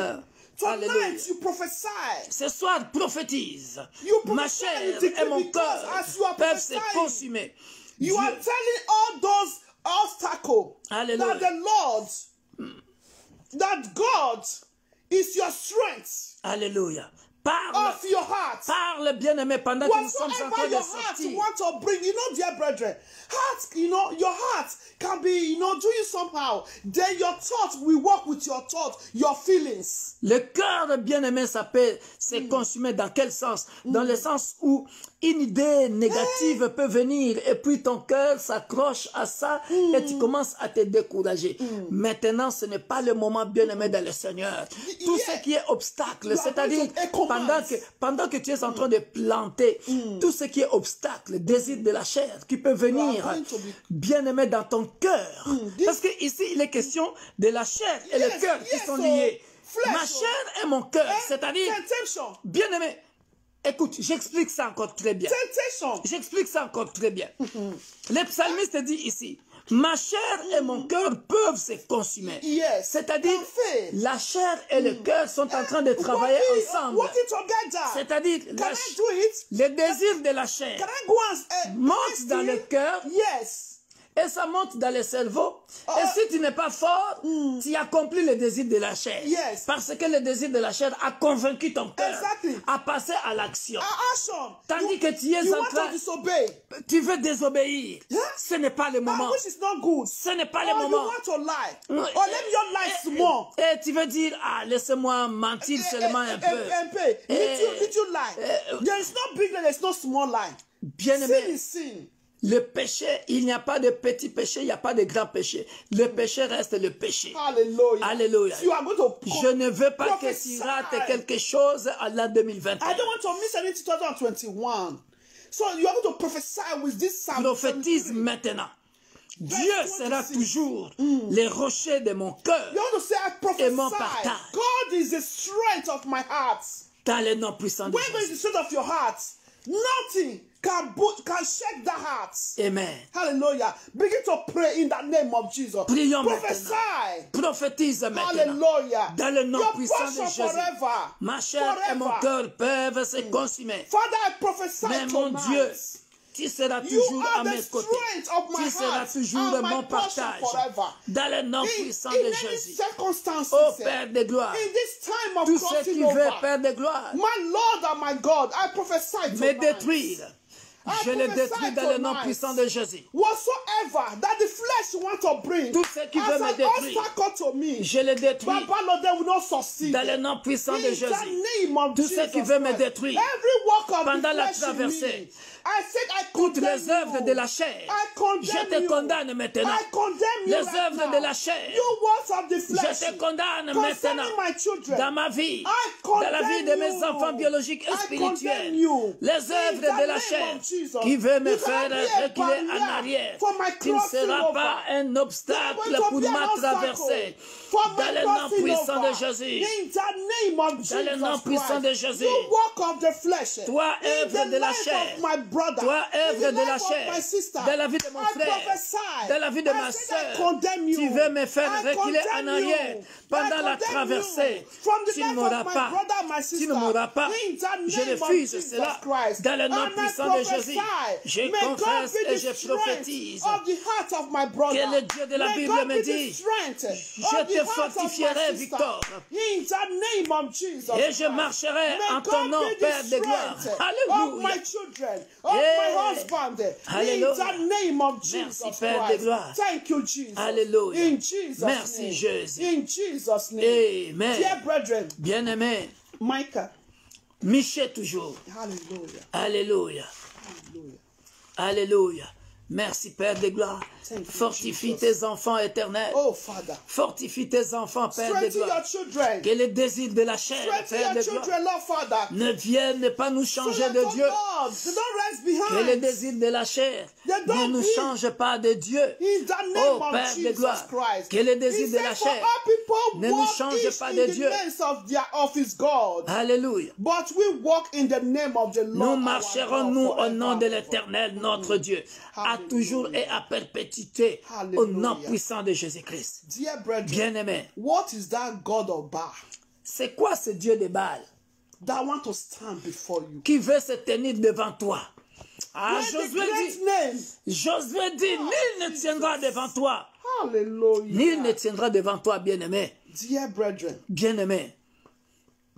Hallelujah. Tonight you prophesy. Ce soir, prophétise. You Ma prophesy, chair you decree, et mon because cœur as you are peuvent se prophesying, consumer. You Dieu- are telling all those obstacles Hallelujah. that the Lord, that God is your strength Alléluia. Parle, of your heart. parle bien-aimé pendant que nous sommes en train Whatsoever de your heart sortir. want to bring, dear brethren, your heart can be, doing somehow. Then your thoughts will work with your thoughts, your feelings. Le cœur bien-aimé, ça peut se consumer dans quel sens? Dans le sens où une idée négative peut venir et puis ton cœur s'accroche à ça et tu commences à te décourager. Maintenant, ce n'est pas le moment bien-aimé dans le Seigneur. Tout ce qui est obstacle, c'est-à-dire pendant que tu es en train de planter, tout ce qui est obstacle, désir de la chair qui peut venir bien-aimé dans ton cœur. Parce que ici, il est question de la chair et le cœur qui sont liés. Ma chair et mon cœur, c'est-à-dire, bien-aimé, écoute, j'explique ça encore très bien. J'explique ça encore très bien. Le psalmiste dit ici, ma chair et mon cœur peuvent se consumer. Yes. C'est-à-dire, la chair et le cœur sont en train de travailler ensemble. C'est-à-dire, le désir de la chair monte dans le cœur. Yes. Et ça monte dans le cerveau. Et si tu n'es pas fort, tu accomplis le désir de la chair. Yes. Parce que le désir de la chair a convaincu ton cœur Exactly. à passer à l'action. Action. Tandis que tu es en train, tu veux désobéir. Ce n'est pas le moment. Which is not good. Ce n'est pas le You moment. want to lie. Or let your lie small. Et tu veux dire, laissez-moi mentir seulement un peu. Little lie. There is no big lie, there is no small lie. Bien-aimé, Sin is sin. le péché, il n'y a pas de petit péché, il n'y a pas de grand péché. Le péché reste le péché. Hallelujah. Alléluia. You are going to Je ne veux pas que prophesy. tu rates quelque chose en l'an 2021. I don't want to miss anything 2021. So you are going to prophesy with this psalm. Prophétise maintenant. Dieu sera toujours le rocher de mon cœur You want to say, I et mon prophesy. partage. God is the strength of my heart. Dans le nom puissant de Where is the Jésus. strength of your heart? Nothing can shake the heart. Amen. Hallelujah. Begin to pray in the name of Jesus. Prions Prophesy. maintenant. Prophétise maintenant. Hallelujah. Dans le nom Your puissant de portion Jésus. forever. Ma chair et mon cœur peuvent se consumer. Father, I prophesy Mais mon tonight. Dieu, tu seras You toujours à are mes the côtés. strength of my Tu seras heart toujours and my mon portion partage. forever. Dans le nom In puissant de any Jésus. circumstances, Ô Père de gloire, in this time of tout ce crossing qui veut, over, Père de gloire, my Lord and my God, I prophesy me tonight. détruire. Je le détruis dans le nom puissant de Jésus. Whatsoever that the flesh want to bring Tout ce qui veut as me an détruire, obstacle to me, je le détruis Baba Lord, they will not succeed. dans le nom puissant de In Jésus. the name of Tout ce Jesus qui veut me Christ. détruire Every work of pendant the la flesh in traversée, me, I said I toutes condemn les œuvres you. de la chair, I condemn je te you. condamne maintenant. I condemn you Les right œuvres now. de la chair, You works of the flesh. je te condamne Concerning maintenant my children. dans ma vie, I dans la vie de condemn mes you. enfants biologiques et I spirituels. condemn you. Les In œuvres the de la name chair of Jesus. qui veut me You faire cannot be a reculer en barrier arrière. for my Tu ne crossing seras over. pas un obstacle You are going pour to be ma an obstacle traversée. for my Dans le nom crossing puissant de over. Jésus. In the name of Dans le nom Jesus puissant Christ. de Jésus. You work of the flesh. Toi, In œuvre the de la life chair, of my brother, toi, in œuvre the de la life of chair, my sister, dans la vie de mon I frère, prophesy. dans la vie de I ma said I sœur, condemn you. tu veux me faire I reculer en condemn arrière you. pendant I la condemn traversée. you. From the Tu ne life m'auras of my pas. brother, my Tu sister, ne m'auras pas. in the Je name of refuse Jesus cela Christ. dans le nom And I puissant de Jésus. prophesy, Je may God confesse be et the je strength prophétise of the heart of my brother. que le Dieu de la May Bible God me be the dit, strength je of the te heart of my fortifierai, sister. Victor. In the name of Jesus Et je Christ. marcherai May en ton God nom, be the Père de gloire. strength of Alléluia. my children, of Hey. my husband. Alléluia. In the name of Jesus Merci, Père de Christ. gloire. Thank you, Jesus. Alléluia. In Jesus' Merci, name. Jésus. In Jesus' name. Amen. Dear brethren, Bien-aimé, Micah. Michel toujours. Hallelujah. Alléluia. Hallelujah. Alléluia. Merci, Père de gloire. Thank you, Fortifie Jesus. tes enfants éternels. Oh, Father. Fortifie tes enfants, Père de Strengthen your gloire. children. Que les désirs de la chair, Strengthen Père your de gloire, children, Lord Father. ne viennent pas nous So changer that, de oh Dieu. God, they don't rest Que les behind. désirs de la chair They ne don't nous be. changent pas de Dieu. In the name Oh, of Père de Jesus gloire, Christ. que les désirs He de said, la for chair all people ne nous walk changent each pas in de the Dieu. names of his God. Alléluia. But we walk in the name of the Lord. Nous our marcherons, God, nous, au forever nom de and ever. l'Éternel, notre Dieu, à Hallelujah. toujours et à perpétuité, au nom Hallelujah. puissant de Jésus-Christ. Dear brethren, Bien-aimé, what is that God of Baal c'est quoi ce Dieu de Baal that want to stand before you? qui veut se tenir devant toi? Ah, With the Josué great dit, name. nul ne tiendra devant toi. Hallelujah. Nul ne tiendra devant toi, bien-aimé. Dear brethren, Bien-aimé,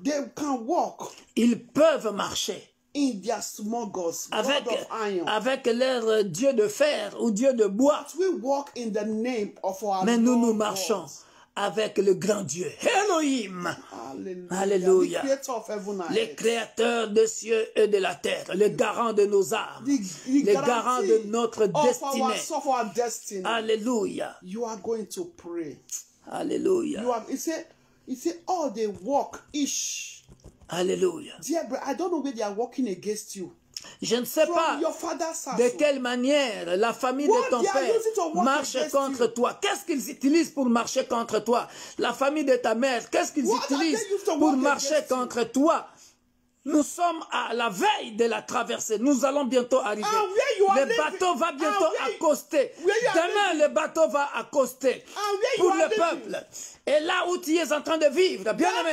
they can walk ils peuvent marcher in their small gods, avec, God of iron. avec leur Dieu de fer ou Dieu de bois. But we walk in the name of our Mais nous, Lord nous God. marchons avec le grand Dieu, Elohim, Hallelujah. Alléluia. The creator of heaven and le earth. créateur des cieux et de la terre, le garant de nos âmes, The le garant de guarantee notre destinée. of our destiny. Alléluia, You are going to pray. alléluia, He said, oh, they walk ish. alléluia. Dear brother, I don't know where they are walking against you. Je ne sais From pas your father's house. de quelle manière la famille What de ton they are père using to work marche against contre you. toi. Qu'est-ce qu'ils utilisent pour marcher contre toi? La famille de ta mère, qu'est-ce qu'ils What are they utilisent used to pour work marcher against you? contre toi? Nous sommes à la veille de la traversée. Nous allons bientôt arriver. And where you are Le living- bateau va bientôt and where- accoster. where you are Demain, living- le bateau va accoster And where you pour are le living- peuple. Et là où tu es en train de vivre, bien aimé,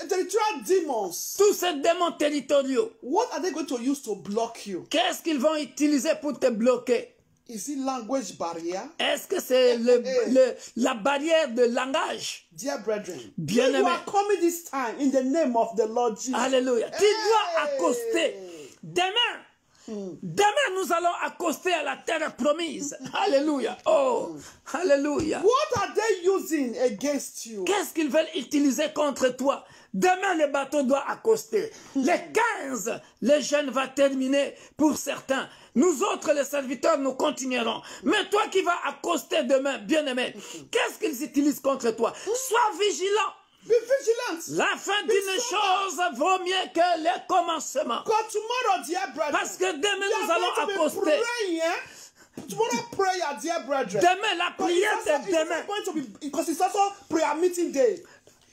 Territorial demons. tous ces démons territoriaux, What are they going to use to block you? qu'est-ce qu'ils vont utiliser pour te bloquer? Is it language barrier? Est-ce que c'est la barrière de langage? Dear brethren, Bien you aimé. are coming this time in the name of the Lord Jesus. Alléluia. Tu dois accoster. Demain, nous allons accoster à la terre promise. Alléluia. Oh, alléluia. What are they using against you? Qu'est-ce qu'ils veulent utiliser contre toi? Demain, le bateau doit accoster. Les 15, le jeûne va terminer pour certains. Nous autres, les serviteurs, nous continuerons. Mais toi qui vas accoster demain, bien-aimé, qu'est-ce qu'ils utilisent contre toi? Sois vigilant. Be vigilant. La fin d'une chose vaut mieux que le commencement. Because tomorrow, dear brethren, Parce que demain, you nous are allons going to be accoster. praying, tomorrow prayer, dear brethren. Demain, la prière Because de demain. it's going to be, because it's also prayer meeting day.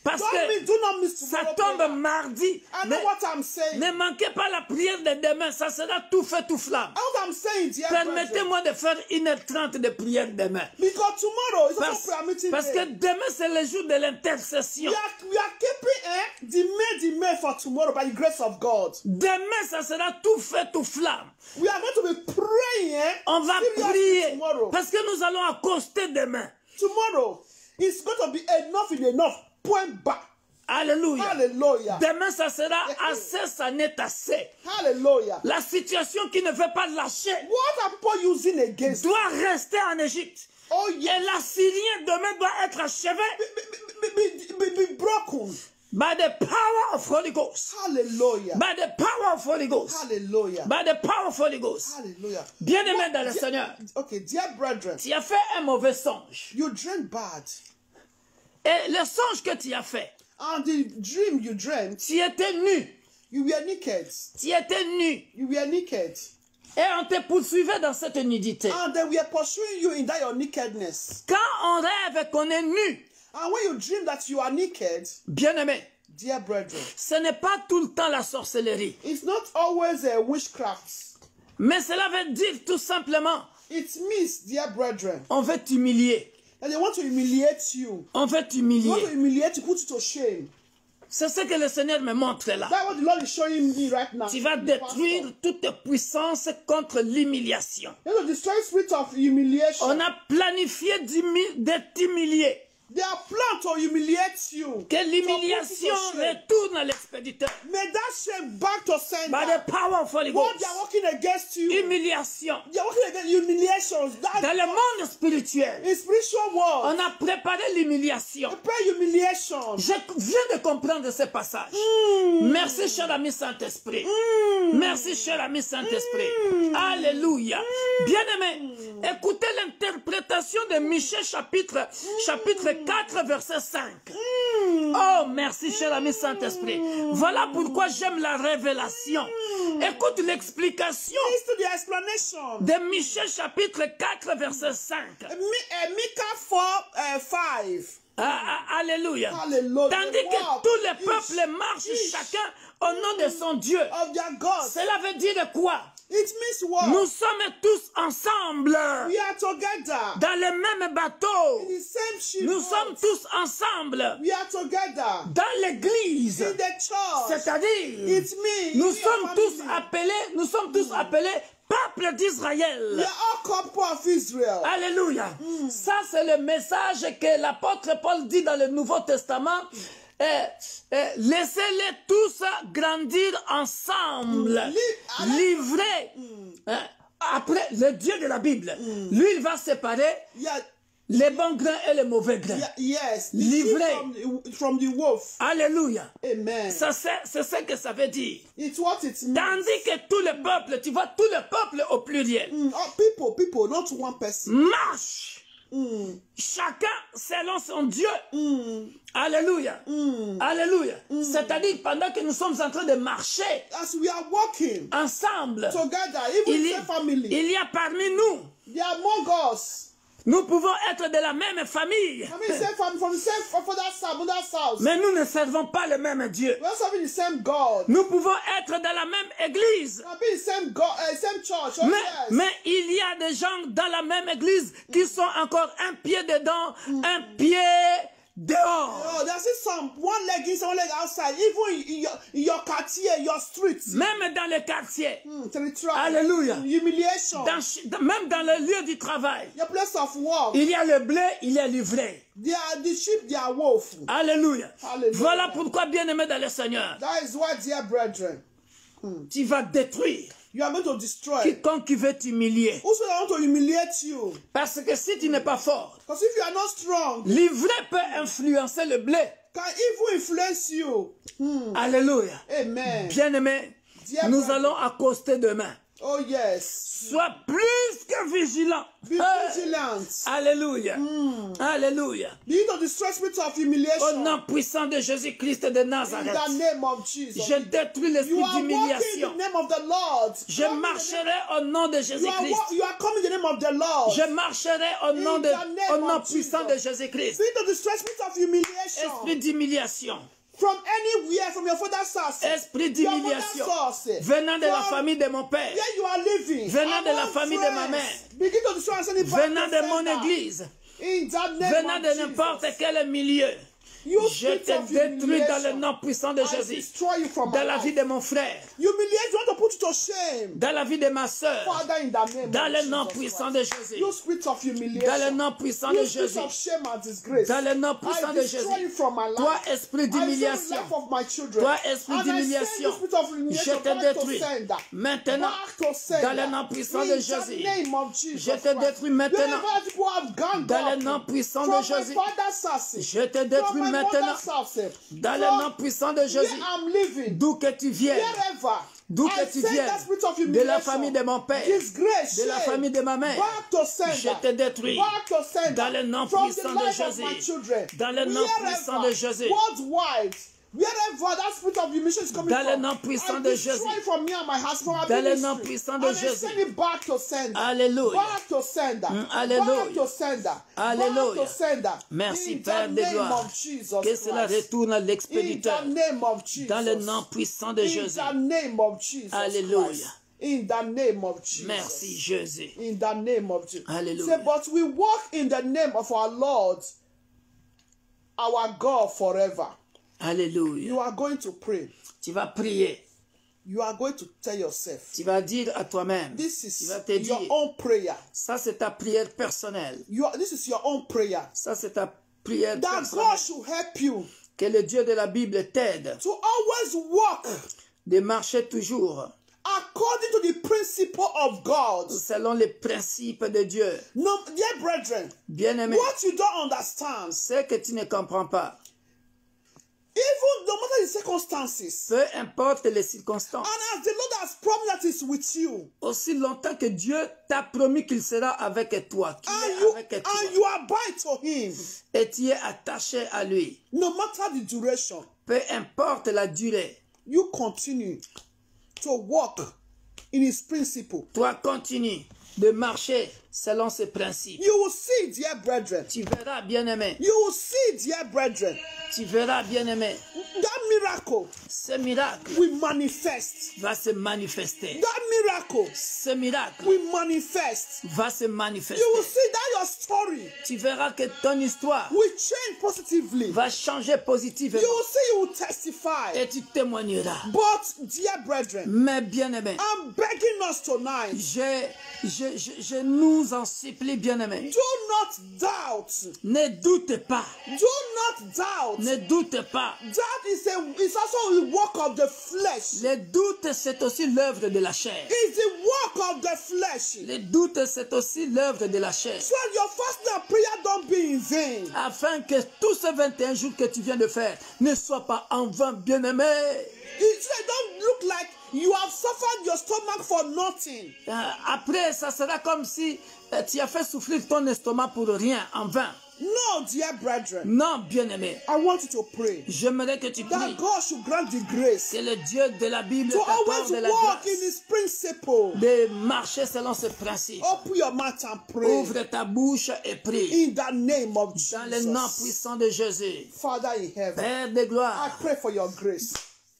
Parce Do not miss que ça tomorrow tombe prayer. mardi. I know what I'm saying. Ne manquez pas la prière de demain. Ça sera tout feu, tout flamme. What I'm saying, dear brethren. Permettez-moi de faire 1h30 de prière demain. Because tomorrow is also prayer meeting Parce day. que demain, c'est le jour de l'intercession. We are keeping the May for tomorrow by the grace of God. Demain, ça sera tout feu, tout flamme. We are going to be praying. On va seriously prier. tomorrow. Parce que nous allons accoster demain. Tomorrow is going to be enough is enough. Point back. Alléluia. Hallelujah. Demain, ça sera assez, ça n'est assez. Hallelujah. La situation qui ne veut pas lâcher What are people using against? doit rester en Égypte. Oh Et yes. l'Assyrien demain doit être achevé Be broken. by the power of Holy Ghost. Hallelujah. By the power of Holy Ghost. Hallelujah. By the power of Holy Ghost. Hallelujah. Bien-aimé dans le Seigneur, Okay, dear brethren, tu as fait un mauvais songe. you dreamed bad. Et le songe que tu as fait, And the dream you dreamt, tu étais nu. you were naked. Tu étais nu. You were naked. Et on te poursuivait dans cette nudité. And they were pursuing you in that your nakedness. Quand on rêve qu'on est nu, And when you dream that you are naked, bien-aimé, dear brethren, ce n'est pas tout le temps la sorcellerie. it's not always a witchcraft. Mais cela veut dire tout simplement, It means, dear brethren, on veut t'humilier. that they want to humiliate you. On veut They want to t'humilier. humiliate you, put you to shame. C'est ce que le Seigneur me montre là. That's what the Lord is showing me right now. Tu vas détruire toute puissance contre l'humiliation. You have to destroy spirit of humiliation. On a planifié de t'humilier. They are planned to humiliate you. Que l'humiliation To put you to shame. retourne à l'expéditeur. May that shame back to sender. By the power of Holy What Ghost. they are working against you. Humiliation. They are working against humiliations. Dans That le monde spirituel, in spiritual world. on a préparé l'humiliation. Prepare humiliation. Je viens de comprendre ce passage. Merci, cher ami Saint-Esprit. Merci, cher ami Saint-Esprit. Alléluia. Bien-aimé, écoutez l'interprétation de Michée chapitre 4, verset 5. Oh, merci, cher ami Saint-Esprit. Voilà pourquoi j'aime la révélation. Écoute l'explication Listen to the explanation. de Michée chapitre 4, verset 5. Micah 4:5. Alléluia. Hallelujah. Tandis que tous les peuples marchent chacun au nom de son Dieu. Of their God. Cela veut dire quoi? It means what? Nous sommes tous ensemble We are together. dans le même bateau. In the same ship. Nous sommes tous ensemble We are together. dans l'église. In the church. C'est-à-dire, It means nous we are sommes tous family. appelés peuple We d'Israël. are all couple of Israel. Alléluia. Ça, c'est le message que l'apôtre Paul dit dans le Nouveau Testament. Laissez-les tous grandir ensemble, livrés. Après, le Dieu de la Bible, lui, il va séparer Yeah. les bons grains et les mauvais grains. Yes. Livré. From the wolf. Alléluia. Amen. C'est ce que ça veut dire. It's what it means. Tandis que tout le peuple, tu vois, tout le peuple au pluriel, People, not one person. marche. Chacun selon son Dieu. Alléluia. Alléluia. C'est-à-dire, pendant que nous sommes en train de marcher As we are walking ensemble, together, even il in the family, y a parmi nous, they are among us. nous pouvons être de la même famille, I mean, same family from the same father's house, mother's house. mais nous ne servons pas le même Dieu. We are serving the same God. Nous pouvons être de la même église, We are being the same God, same church. Oh, yes. mais il y a des gens dans la même église qui sont encore un pied dedans, un pied dehors. Oh, there's some one leg inside, one leg outside. Even in your quartier, your streets. Même dans le quartier, Territory. Alléluia. Humiliation. Même dans le lieu du travail, Your place of work. il y a le blé, il y a l'ivraie. They are the sheep, they are wolf. Alléluia. Alléluia. Voilà pourquoi, bien-aimé dans le Seigneur, That is why, dear brethren, tu vas détruire you are going to destroy. quiconque qui veut t'humilier. Also, I want to humiliate you. Parce que si tu n'es pas fort, Because if you are not strong, l'ivraie peut influencer le blé. can evil influence you. Alléluia. Amen. Bien-aimé, Dear nous brother. allons accoster demain. Oh, yes. Sois plus que vigilant. Be vigilant. Alléluia. Alléluia. Begin to destroy spirit of Au humiliation. nom puissant de Jésus-Christ de In Nazareth, the name of Jesus. je détruis You l'esprit are walking in d'humiliation. the name of the Lord. Je marcherai au nom de Jésus-Christ. You are coming in the name of the Lord. Je marcherai au nom puissant de Jésus-Christ. Begin to destroy spirit of humiliation. Esprit d'humiliation. From anywhere, from your father's house. Esprit Your d'humiliation. mother's house. Venant de la From famille de mon père. where you are living. Venant de la Among famille de ma friends. mère. Begin to destroy and send it back Venant to de mon sender. église. In the name Venant of de n'importe Jesus. quel milieu. You Je spirit te of détruis dans le humiliation. nom puissant de I Jésus. destroy you from Dans my la vie life. de mon frère. Humiliate, you want to put you to shame. Dans la vie de ma soeur. Father, in the name Dans of le nom Jesus puissant Christ. de Jésus. You spirit of humiliation. Dans le nom puissant de You spirit Jésus. of shame and disgrace. Dans le nom puissant I de destroy you Jésus. from my life. Toi, esprit I save the d'humiliation. life of my children. Toi, esprit And I send d'humiliation. you spirit of Je humiliation te back to détruis. sender. Maintenant, Back to sender. dans le nom puissant de In Jésus. the name of Jesus Je te Christ. détruis maintenant. Wherever people have gone Dans le up nom puissant from de Jésus. my father's house, Je te from détruis my maintenant. mother's house, Dans le from nom puissant de where Jésus. I'm living, D'où que tu viennes. wherever, D'où I que tu send viennes. that spirit of De humiliation, la famille de mon père. disgrace, De la shame, famille de ma mère. back to sender, Je te détruis. back to sender, Dans le nom from puissant the de life of Jésus. my children, Dans le nom wherever, puissant de Jésus. worldwide, wherever that spirit of humiliation is coming Dans le from, nom puissant I de destroy Jésus. it from me and my house, from our Dans le ministry, nom puissant de and I Jésus. send it back to sender, Alléluia. back to sender, Alléluia. back to sender, Alléluia. back to sender. Merci, In the Père de name gloire. of Jesus Que cela Christ. retourne à In l'expéditeur. the name of Jesus. Dans le nom puissant de In Jésus. the name of Jesus Alléluia. Christ. In the name of Jesus. Merci, Jésus. In the name of Jesus. Hallelujah. Say, but we walk in the name of our Lord, our God forever. Alléluia. You are going to pray. Tu vas prier. You are going to tell yourself. Tu vas dire à toi-même. This Tu is vas te your dire. own prayer. Ça, c'est ta prière personnelle. This is your own prayer. Ça, c'est ta prière That personnelle. God should help you Que le Dieu de la Bible t'aide to always walk de marcher toujours according to the principle of God. selon les principes de Dieu. No, dear brethren, Bien-aimé, what you don't understand, ce que tu ne comprends pas, even no matter the circumstances, peu importe les circonstances, and as the Lord has promised that He's with you, aussi longtemps que Dieu t'a promis qu'il sera avec toi, qu'il and est you, avec toi, and you abide to Him, et tu es attaché à lui, no matter the duration, peu importe la durée, you continue to walk in His principle. toi continue de marcher selon ses principes. You will see, dear brethren. Tu verras, bien-aimé, You will see, dear brethren, tu verras, bien-aimé, that miracle ce miracle will manifest. va se manifester. That miracle Ce miracle will manifest. va se You will manifester. see that your story Tu verras que ton histoire will change positively. va changer positivement You will see, you will testify. et tu témoigneras. But, dear brethren, Mais bien-aimé, I'm begging us tonight, je nous en supplie, bien-aimé, do not doubt. ne doute pas, Do not doubt. ne doute pas. Doubt is also the work of the flesh. Le doute, c'est aussi l'œuvre de la chair. It's the work of the flesh. Le doute, c'est aussi l'œuvre de la chair. So your fasting and prayer don't be in vain. Afin que tous ces 21 jours que tu viens de faire ne soient pas en vain, bien-aimé. It don't look like you have suffered your stomach for nothing. Après, ça sera comme si tu as fait souffrir ton estomac pour rien, en vain. No, dear brethren. Non, bien-aimé. I want you to pray J'aimerais que tu pries that God should grant the grace que le Dieu de la Bible to always t'accorde la walk in grâce His principle. de marcher selon ce principe. Open your mouth and pray Ouvre ta bouche et prie in the name of dans le nom Jesus. puissant de Jésus. Father in heaven, Père de I gloire, pray for your grace.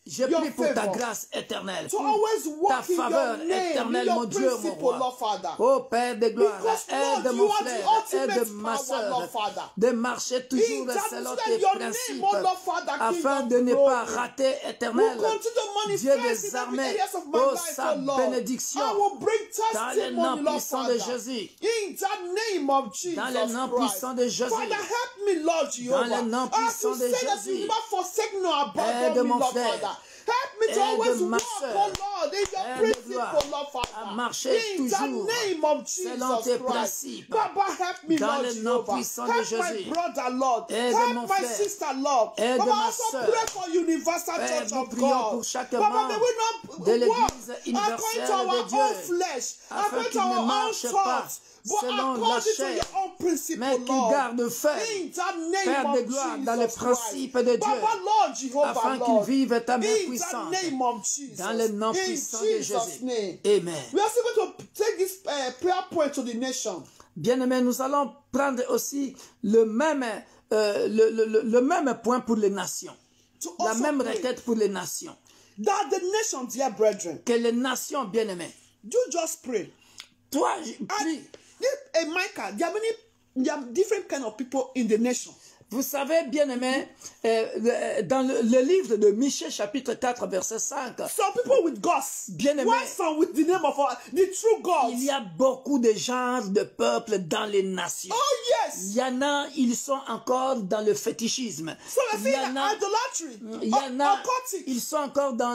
je your prie pour ta favor, grâce éternelle, To pour always ta walk in faveur your name, in éternelle, mon your Dieu, mon principle, roi. Lord Father. Oh Père de gloire, Because, Lord, aide you mon are the frère, ultimate aide ma power, soeur Lord Father. de marcher toujours In that selon that tes your name, principes oh Lord Father, King afin of de ne pas glory, rater éternel. will continue to Dieu manifest des in every armées, areas of my oh life, sa oh Lord. bénédiction I will bring dans le nom testimony, Lord puissant de Father. Jésus. In the name of Jesus Dans le nom Christ. puissant de Jésus. Father, help me, Lord Jehovah. Dans le nom As puissant you de say that you Jésus. never forsake nor Aide abandon me, mon Lord frère. Father. Help me to Aide always ma walk, sœur. oh Lord, in your Aide-moi principle, Lord à Father. marcher In the toujours name of selon Jesus tes Christ. principes. Baba, help me, Dans Lord le nom Jehovah. puissant de Help my Jésus. brother, Lord. Aide Help mon my frère. sister, Lord. Aide Baba, ma also sœur. pray for Universal Père, Church nous of prions God. pour chaque Baba, may membre we not de l'Église walk according to universelle our de Dieu, own flesh, afin according to qu'il ne our own marche pas thoughts, but selon la according to chair, your own principle, mais qu'il Lord. garde ferme, In the name Père of de gloire, dans les Jesus principes Christ. de Dieu, Baba, Lord Jehovah, afin qu'il Lord. vive ta main In puissante. the name of Jesus. Dans le nom In puissant de Jesus' Jésus. name. Amen. We are still going to take this prayer point to the nation. Bien-aimés, nous allons prendre aussi le même point pour les nations. To La also même pray requête pour les nations. that the nation, dear brethren, Que les nations, bien-aimés, you just pray. toi, prie. And Micah, there are different kind of people in the nation. Vous savez, bien-aimés, dans le livre de Michée, chapitre 4, verset 5, Some people with gods. Bien-aimé. One some with the name of the true God. il y a beaucoup de genres de peuples dans les nations. Oh yes. Il y en a, ils sont encore dans le fétichisme. So I Il see y en a, idolatry. il y en a, Occultic. ils sont encore dans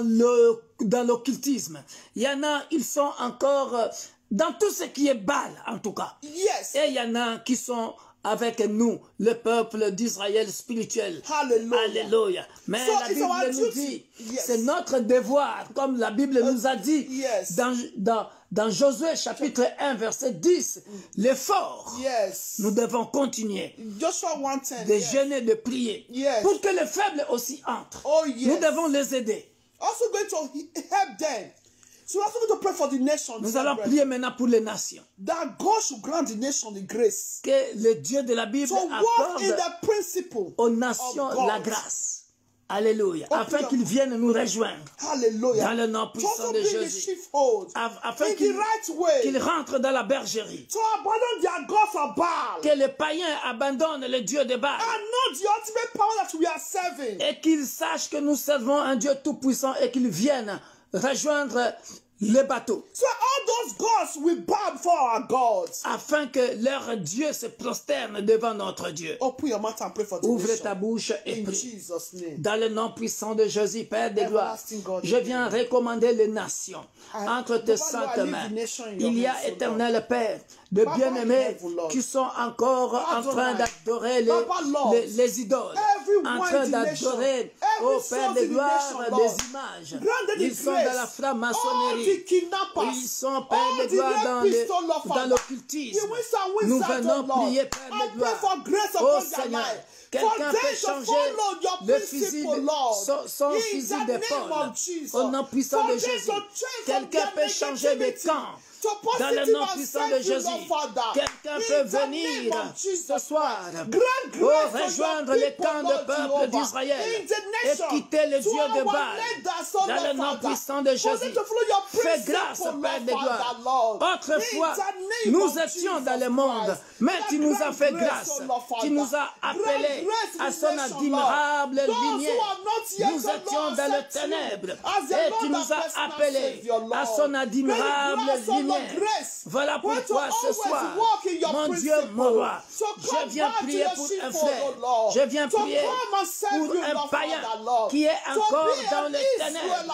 l'occultisme. Il y en a, ils sont encore dans tout ce qui est Baal, en tout cas. Yes. Et il y en a qui sont avec nous, le peuple d'Israël spirituel. Hallelujah. Alléluia. Mais So la it's our Bible nous duty. dit, Yes. c'est notre devoir, comme la Bible nous a dit yes. dans Josué chapitre 1, verset 10, l'effort. Yes. Nous devons continuer Joshua 1:10. de Yes. jeûner, de prier, Yes. pour que les faibles aussi entrent. Oh yes. Nous devons les aider. Also going to help them. So we're also going to pray for the nation. Nous dear allons brethren, prier maintenant pour les nations. that God should grant the nation the grace Que le Dieu de la Bible to walk in accorde the principle aux nations of God. la grâce. Alléluia. Afin qu'ils viennent nous rejoindre. Hallelujah. Dans le nom To puissant also de be in the Jésus. sheepfold. Afin In the qu'ils right way. rentrent dans la bergerie. To abandon their gods of Baal. Que les païens abandonnent le Dieu de Baal. And know the ultimate power that we are serving. Et qu'ils sachent que nous servons un Dieu tout-puissant et qu'ils viennent rejoindre le bateau. So all those gods will bow before our gods. Afin que leur Dieu se prosterne devant notre Dieu. Open your mouth and pray for the Ouvre nation. ta bouche et In prie. Jesus' name. Dans le nom puissant de Jésus, Père des gloires, Everlasting God. je viens recommander les nations entre tes saintes mains. Il y a, éternel Père, de bien-aimés qui sont encore en train d'adorer les idoles, en train d'adorer, ô Père des gloires, des images. Ils sont dans la franc-maçonnerie. Ils sont, Père des gloires, dans l'occultisme. Nous venons prier, Père des gloires. Ô Seigneur, quelqu'un peut changer le fusil son fusil d'épaule au nom puissant de Jésus. Quelqu'un peut changer de camp dans le nom puissant de Jésus. Quelqu'un peut venir ce soir pour rejoindre les camps de peuple d'Israël et quitter le Dieu de Baal. Dans le nom puissant de Jésus. Fais grâce, Père de gloire. Autrefois, nous étions dans le monde, mais tu nous as fait grâce. Tu nous as appelés à son admirable lumière. Nous étions dans le ténèbre et tu nous as appelés à son admirable lumière. Voilà pourquoi ce soir, mon Dieu, mon roi, je viens prier pour un frère. Je viens prier pour un païen qui est encore dans les ténèbres.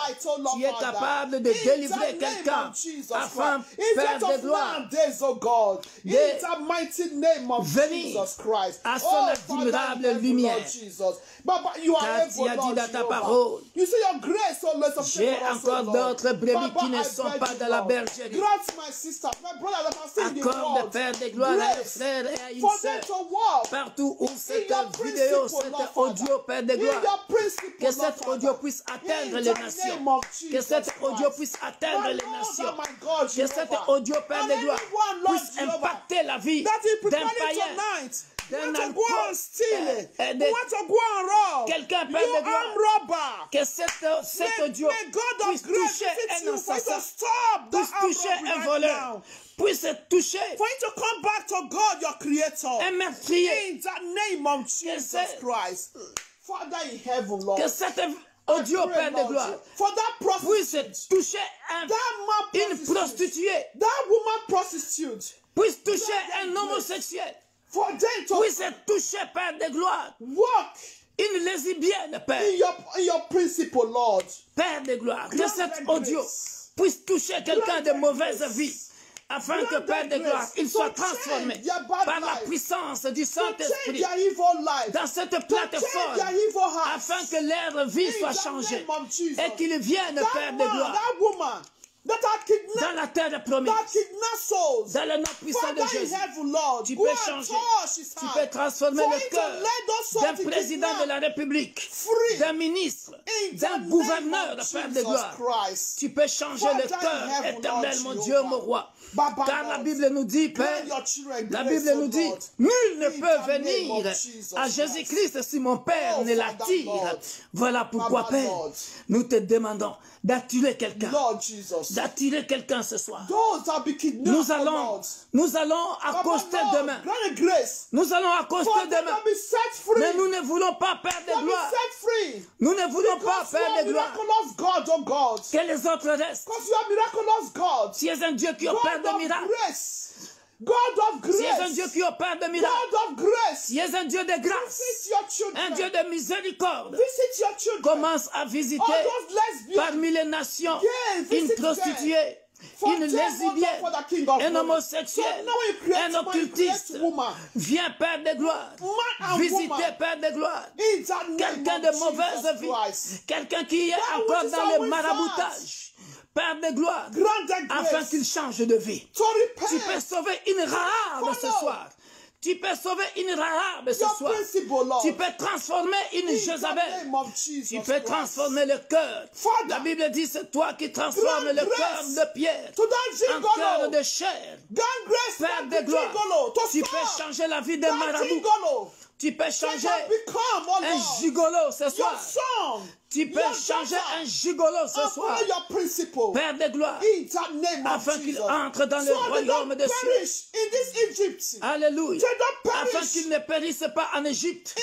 Tu es capable de délivrer quelqu'un afin, Père de gloire, de venir à son admirable lumière. Car tu as dit dans ta parole, j'ai encore d'autres brebis qui ne sont pas dans la bergerie. Accorde, Père de gloire, à un frère et à une sœur, partout où cette vidéo, cet audio, Père de gloire, que cet audio puisse atteindre les nations, que cet audio puisse atteindre les nations, que cet audio, Père de gloire, puisse impacter la vie d'un païen, d'un quelqu'un, Père de gloire, que cet audio puisse toucher un assassin, puisse toucher un voleur, puisse toucher un meurtrier. In the name of Jesus Christ. Father in heaven, Lord. Que cet audio, Père de gloire, puisse toucher une prostituée, puisse toucher un homosexuel, puisse toucher, Père de gloire, une lesbienne, Père. In your principle, Lord. Père de gloire, que cet audio puisse toucher quelqu'un de mauvaise vie, afin que, Père de gloire, il soit transformé par la puissance du Saint-Esprit dans cette plateforme, afin que leur vie soit changée et qu'ils viennent, Père de gloire, dans la terre promise, dans le nom puissant de Jésus. Tu peux changer, tu peux transformer le cœur d'un président de la République, d'un ministre, d'un gouverneur, Père de gloire. Tu peux changer le cœur éternel, mon Dieu, mon roi. Car la Bible nous dit, Père, la Bible nous dit, nul ne peut venir à Jésus-Christ si mon Père ne l'attire. Voilà pourquoi, Père, nous te demandons d'attirer quelqu'un. D'attirer quelqu'un ce soir. Nous allons accoster demain. Nous allons accoster demain. Mais nous ne voulons pas perdre de gloire. Nous ne voulons pas perdre de gloire. Que les autres restent. Tu es un Dieu qui opère de miracles. Tu es un Dieu qui opère de miracles. Tu es un Dieu de grâce. Un Dieu de miséricorde. Commence à visiter parmi les nations une prostituée, une lesbienne, un homosexuel, un occultiste. Viens, Père de gloire, visiter, Père de gloire, quelqu'un de mauvaise vie, quelqu'un qui est encore dans le maraboutage. Père de gloire, afin qu'il change de vie. Tu peux sauver une Rahab ce soir. Tu peux sauver une Rahab ce soir. Tu peux transformer une Jézabel. Tu peux transformer le cœur. La Bible dit, c'est toi qui transformes le cœur de pierre en cœur de chair. Père de gloire, tu peux changer la vie des marabouts. Tu peux They changer can become, oh un Lord, gigolo ce your soir. son, Tu peux your changer daughter, un gigolo ce and soir. follow your principle. Père de gloire, In the name of afin qu'il Jesus. entre dans le So they royaume don't des cieux. perish in this Egypt. Alléluia. They don't Afin perish qu'il ne périsse pas en Égypte.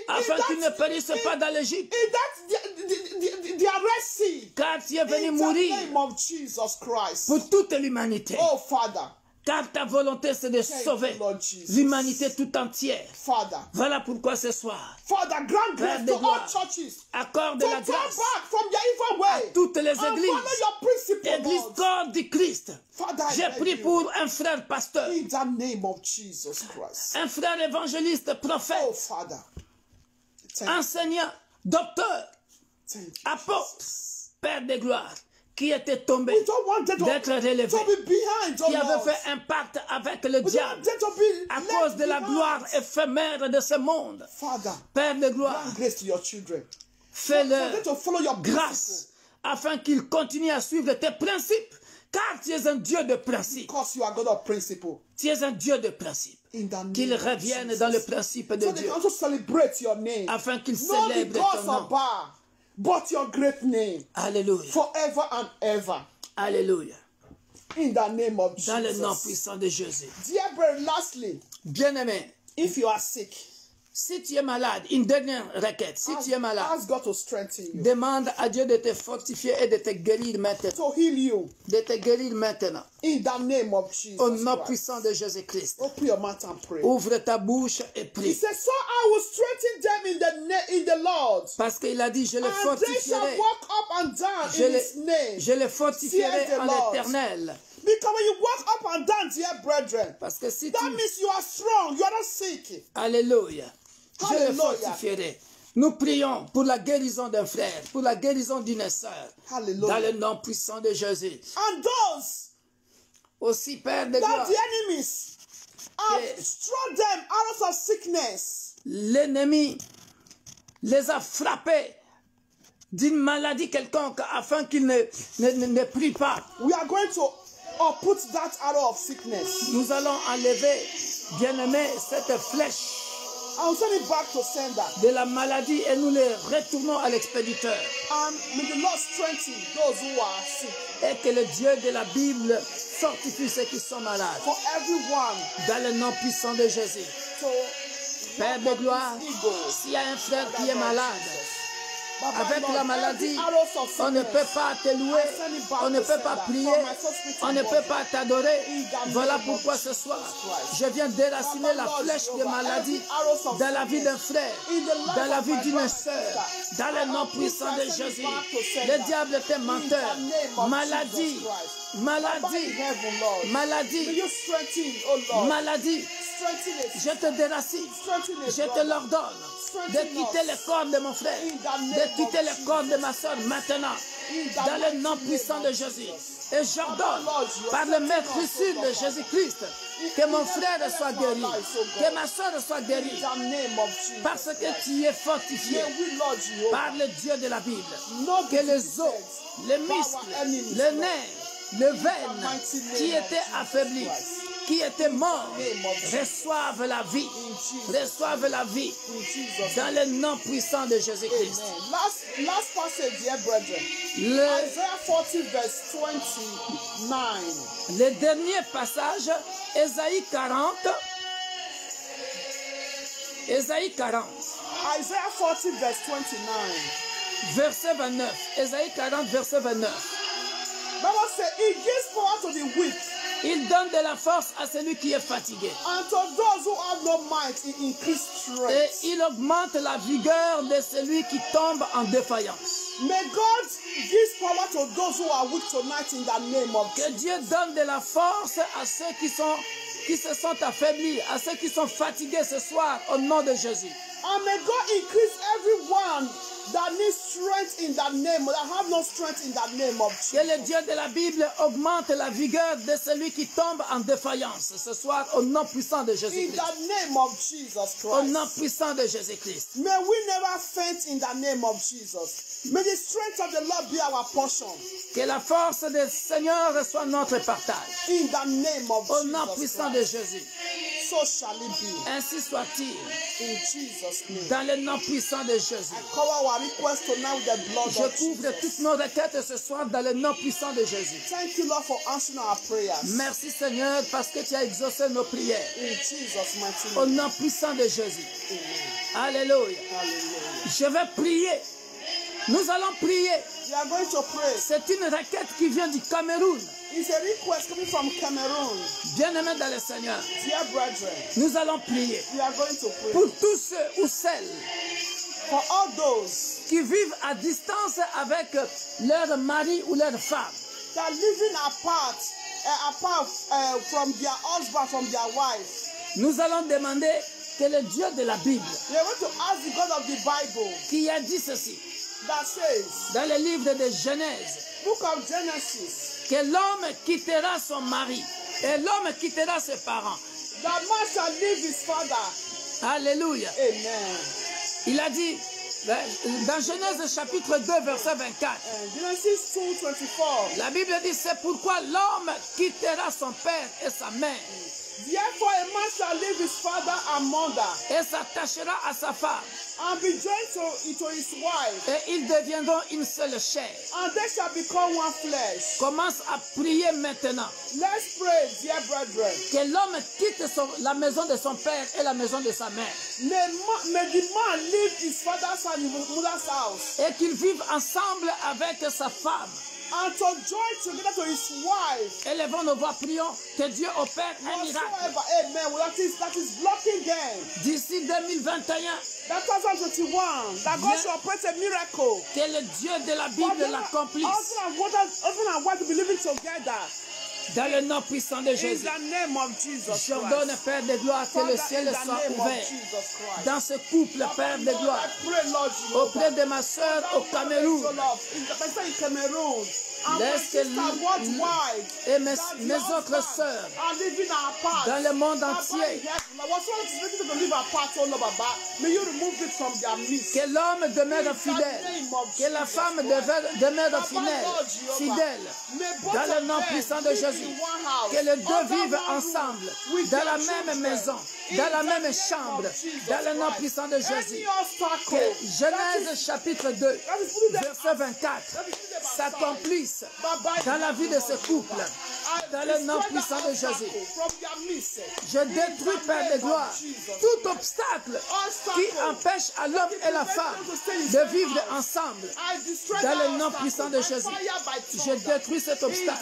in Afin qu'il ne that, périsse pas dans l'Égypte. their Red Sea. Car tu es venu In the mourir name of Jesus Christ. pour toute l'humanité. Oh Father, Car ta volonté c'est de thank sauver you, Lord Jesus. l'humanité tout entière. Father, Voilà pourquoi ce soir, Father, grant grace Père de to all gloire, churches accorde to la turn grâce back from their evil way toutes les and follow églises, your principle, église Lord. corps du Christ. Father, I J'ai beg pris you. pour un frère pasteur, In the name of Jesus Christ. un frère évangéliste, Oh prophète, Father, thank enseignant, docteur, you. apôtre, Père de gloire, qui était tombé We don't want them d'être relevé, to be behind, oh qui avait Lord. fait un pacte avec le We don't diable want them to be à left cause de la behind. gloire éphémère de ce monde. Father, Père de gloire, grant grace to your children. For fais-leur them to follow your principle. grâce afin qu'ils continuent à suivre tes principes, car tu es un Dieu de principe. Because you are God of principle. Tu es un Dieu de principe. In the name Qu'ils of reviennent Jesus. dans le principe de So they Dieu, can also celebrate your name. afin qu'ils Not célèbrent because ton of nom. Baal, but your great name. Alléluia. Forever and ever. Alléluia. In the name of Dans le nom Jesus. puissant de Jésus. Dear brother, lastly, Bien-aimé, if you are sick, si tu es malade, une dernière requête, si tu es malade, ask God to strengthen you, demande à Dieu de te fortifier et de te guérir maintenant. to heal you. De te guérir maintenant. In the name of Jesus Au nom Christ. puissant de Jésus-Christ. Open your mouth and pray. Ouvre ta bouche et He prie. said, so I will strengthen them in the Lord. Parce qu'il a dit, je le And they shall fortifierai. walk up and down in His name. Je le fortifierai Fear the en Lord. l'éternel. Because when you walk up and down, dear brethren, Parce que si that tu... means you are strong. You are not sick. Alléluia. Je le Alléluia. fortifierai. Nous prions pour la guérison d'un frère, pour la guérison d'une sœur. Hallelujah. Dans le nom puissant de Jésus. And those Aussi, Père de that gloire, the enemies have Yes. struck them out of sickness, l'ennemi les a frappés d'une maladie quelconque afin qu'ils ne prient pas. we are going to uproot that arrow of sickness. Nous allons enlever, bien-aimé, cette flèche I'll send it back to sender. de la maladie et nous les retournons à l'expéditeur. And may the Lord strengthen those who are sick. Et que le Dieu de la Bible fortifie ceux qui sont malades. For everyone Dans le nom puissant de Jésus. to Père de gloire, s'il y a un frère qui est malade, avec la maladie, on ne peut pas te louer, on ne peut pas prier, on ne peut pas t'adorer. Voilà pourquoi ce soir, je viens déraciner la flèche de maladie dans la vie d'un frère, dans la vie d'une sœur, dans le nom puissant de Jésus. Le diable est menteur. Maladie, maladie, maladie, maladie. Je te déracine, je te l'ordonne de quitter le corps de mon frère, de quitter le corps de ma soeur maintenant, dans le nom puissant de Jésus. Et j'ordonne, par le maître issu de Jésus-Christ, que mon frère soit guéri, que ma soeur soit guérie, parce que tu es fortifié par le Dieu de la Bible. Que les os, les muscles, les nerfs, les veines qui étaient affaiblis, qui étaient morts, reçoivent la vie, reçoivent la vie, dans le nom puissant de Jésus-Christ. Last passage, dear brethren. Isaiah 40 verse 29. Le dernier passage, Ésaïe 40. Ésaïe 40. Isaiah 40 verse 29. Verset 29. Ésaïe 40, verset 29. Bible says, He gives power to the weak, Il donne de la force à celui qui est fatigué. and to those who have no might, He increases Et strength. il augmente la vigueur de celui qui tombe en défaillance. May God give power to those who are weak tonight in the name of Que Jesus. Dieu donne de la force à ceux qui se sont affaiblis, à ceux qui sont fatigués ce soir, au nom de Jésus. And may God increase everyone that need strength in that name, that have no strength in that name of Que le Jesus. Dieu de la Bible augmente la vigueur de celui qui tombe en défaillance ce soir au nom puissant de In Jésus-Christ. the name of Jesus Au nom Christ. puissant de Jésus-Christ. May we never faint in the name of Jesus. May the strength of the Lord be our portion. Que la force du Seigneur soit notre partage. In the name of Au nom Jesus puissant de Christ. Jésus. So shall it be. Ainsi soit-il. In Jesus' name. Dans le nom puissant de Jésus. Cover our request tonight with the blood Je of couvre Jesus. toutes nos requêtes ce soir dans le nom puissant de Jésus. Thank you, Lord, for answering our prayers. Merci Seigneur parce que tu as exaucé nos prières. In Jesus' mighty Au name. nom puissant de Jésus. Amen. Alléluia. Hallelujah. Je vais prier. Nous allons prier. We are going to pray. C'est une requête qui vient du Cameroun. It's a request coming from Cameroon. Bien-aimés dans le Seigneur, Dear brethren, nous allons prier we are going to pray pour tous ceux ou celles for all those qui vivent à distance avec leur mari ou leur femme. that are living apart from their husband, from their wife. Nous allons demander que le Dieu de la Bible, We are going to ask the God of the Bible qui a dit ceci that says, dans le livre de Genèse, Book of Genesis, que l'homme quittera son mari et l'homme quittera ses parents. that man shall leave his father. Alléluia. Amen. Il a dit dans Genèse chapitre 2 verset 24, Genesis 2:24. la Bible dit c'est pourquoi l'homme quittera son père et sa mère Therefore a man shall leave his father and mother et s'attachera à sa femme and be joined to his wife, et ils deviendront une seule chair. and they shall become one flesh. Commence à prier maintenant Let's pray, dear brethren. que l'homme quitte la maison de son père et la maison de sa mère May the man leave his father's and his mother's house et qu'ils vivent ensemble avec sa femme. and to join together to his wife. Élevons nos voix, prions que Dieu opère un miracle. Whatsoever, amen. Well, that is blocking them. D'ici 2021, That 2021, that God shall operate a miracle. que le Dieu de la Bible l'accomplisse Husband and wife to be living together. dans le nom puissant de In Jésus. the name of Jesus J'ordonne, Christ. Père de gloire, que le Father, in ciel the soit name of ouvert Jesus Christ. dans ce couple, Père de gloire, I pray, Lord Jehovah. auprès de ma soeur au Cameroun. In Cameroon. And my Laisse que sister, what wife, et that mes the autres husband sœurs are living apart. dans le monde Baba, entier, yes, whatsoever is making them to live apart, oh Lord, Baba, may you remove it from their midst. que l'homme demeure fidèle, que la femme demeure fidèle, dans le nom puissant de Jésus, que les deux vivent ensemble, dans la même maison, dans la même chambre, dans le nom puissant de Jésus. Que Genèse chapitre 2, verset 24, s'accomplisse dans la vie de ce couple, dans le nom puissant de Jésus. Je détruis, Père de gloire, tout obstacle qui empêche à l'homme et la femme de vivre ensemble, dans le nom puissant de Jésus. Je détruis cet obstacle,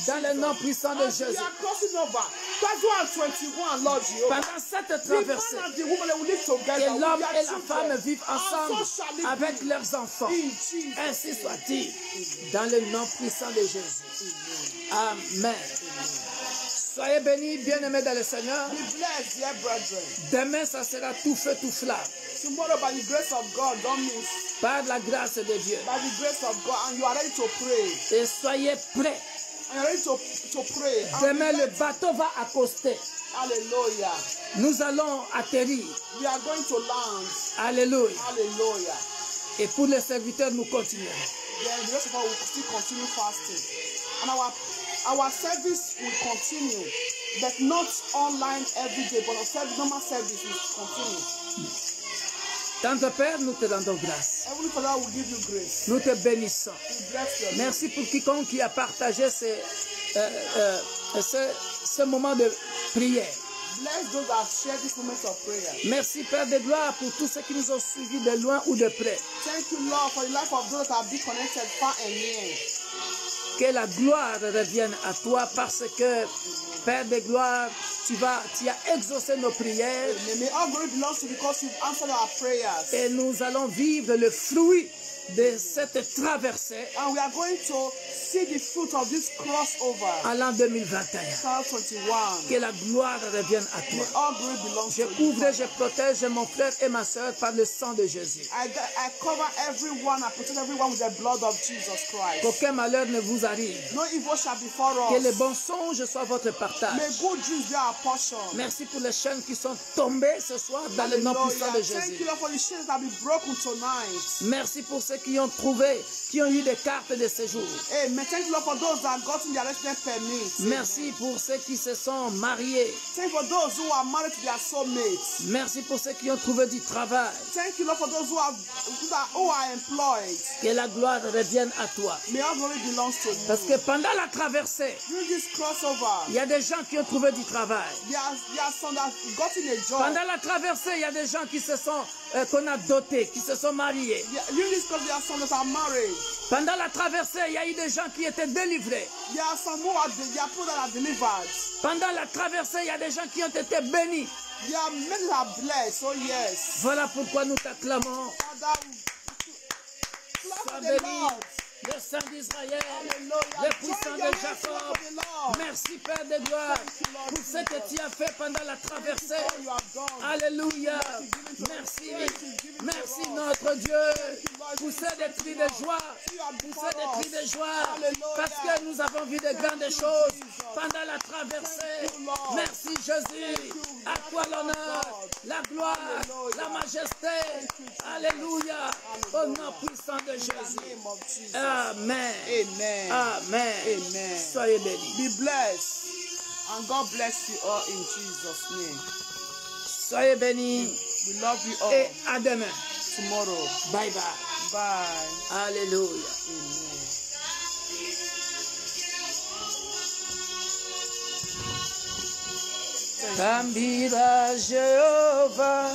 dans le nom puissant de Jésus. Pendant cette traversée, que l'homme et la femme vivent ensemble avec leurs enfants. Ainsi soit-il, dans le nom puissant de Jésus. Amen. Soyez bénis, bien-aimés dans le Seigneur. Demain, ça sera tout feu, tout flamme. Tomorrow, by the grace of God, don't miss. Par la grâce de Dieu. By the grace of God, and you are ready to pray. Et soyez prêts. And you are ready to pray. Demain, le bateau va accoster. Hallelujah. Nous allons atterrir. We are going to land. Alléluia. Hallelujah. Et pour les serviteurs, nous continuons. Then the rest of us will still continue fasting. And our service will continue, but not online every day, but our normal service will continue. Tante Père, nous te rendons grâce. Heavenly Father will give you grace. Nous te bénissons. We bless you. Merci pour quiconque qui a partagé ce moment de prière. Bless those that share this moment of prayer. Merci Père de gloire pour tous ceux qui nous ont suivis de loin ou de près. Thank you, Lord, for the life of those that have been connected far and near. Que la gloire revienne à toi parce que, Père de gloire, tu as exaucé nos prières. May all glory belongs to you because you've answered our prayers. Et nous allons vivre le fruit de cette traversée And we are going to see the fruit of this crossover. à l'an 2021. 2021. Que la gloire revienne à May toi. all glory belongs Je to you. couvre et je protège mon frère et ma soeur par le sang de Jésus. I cover everyone, I protect everyone with the blood of Jesus Christ. Qu'aucun malheur ne vous arrive. No evil shall befall us. Que les bons songes soient votre partage. May good dreams be our portion. Merci pour les chaînes qui sont tombées ce soir dans le nom puissant de Thank Jésus. you, Lord, for the chains that be broken tonight. Merci pour ceux qui ont trouvé, qui ont eu des cartes de séjour. Amen. Thank you, Lord, for those that gotten their residence permit. Merci pour ceux qui se sont mariés. Thank you for those who are married to their soulmates. Merci pour ceux qui ont trouvé du travail. Thank you, Lord, for those who are employed. Que la gloire revienne à toi. May all glory belongs to you. Parce que pendant la traversée, During this crossover, il y a des gens qui ont trouvé du travail. there are some that gotten a job. Pendant la traversée, il y a des gens qui se sont, qu'on a dotés, qui se sont mariés. During this crossover, there are some that are married. Pendant la traversée, il y a eu des gens qui étaient délivrés. There are some who are there are people that are delivered. Pendant la traversée, il y a des gens qui ont été bénis. There are many that are blessed. Oh yes. Voilà pourquoi nous t'acclamons. Father, clap Sois for the béni, Lord. le Saint d'Israël, Hallelujah. le puissant Join your de hands Jacob. for the Lord. Merci Père de gloire pour ce que tu as fait pendant la traversée. All you have done. Alléluia. Merci. Merci notre Dieu. Poussez des cris de joie. Poussez des cris de joie. Parce que nous avons vu de grandes choses pendant la traversée. Merci Jésus. À toi l'honneur, la gloire, la majesté. Alléluia. Au nom puissant de Jésus. Name of Jesus. Amen. Amen. Amen. Amen. Soyez bénis. Be blessed. And God bless you all in Jesus' name. Soyez bénis. We love you all. Et à demain. Tomorrow. Bye bye. Bye. Alléluia. Amen. Tambira Jehovah.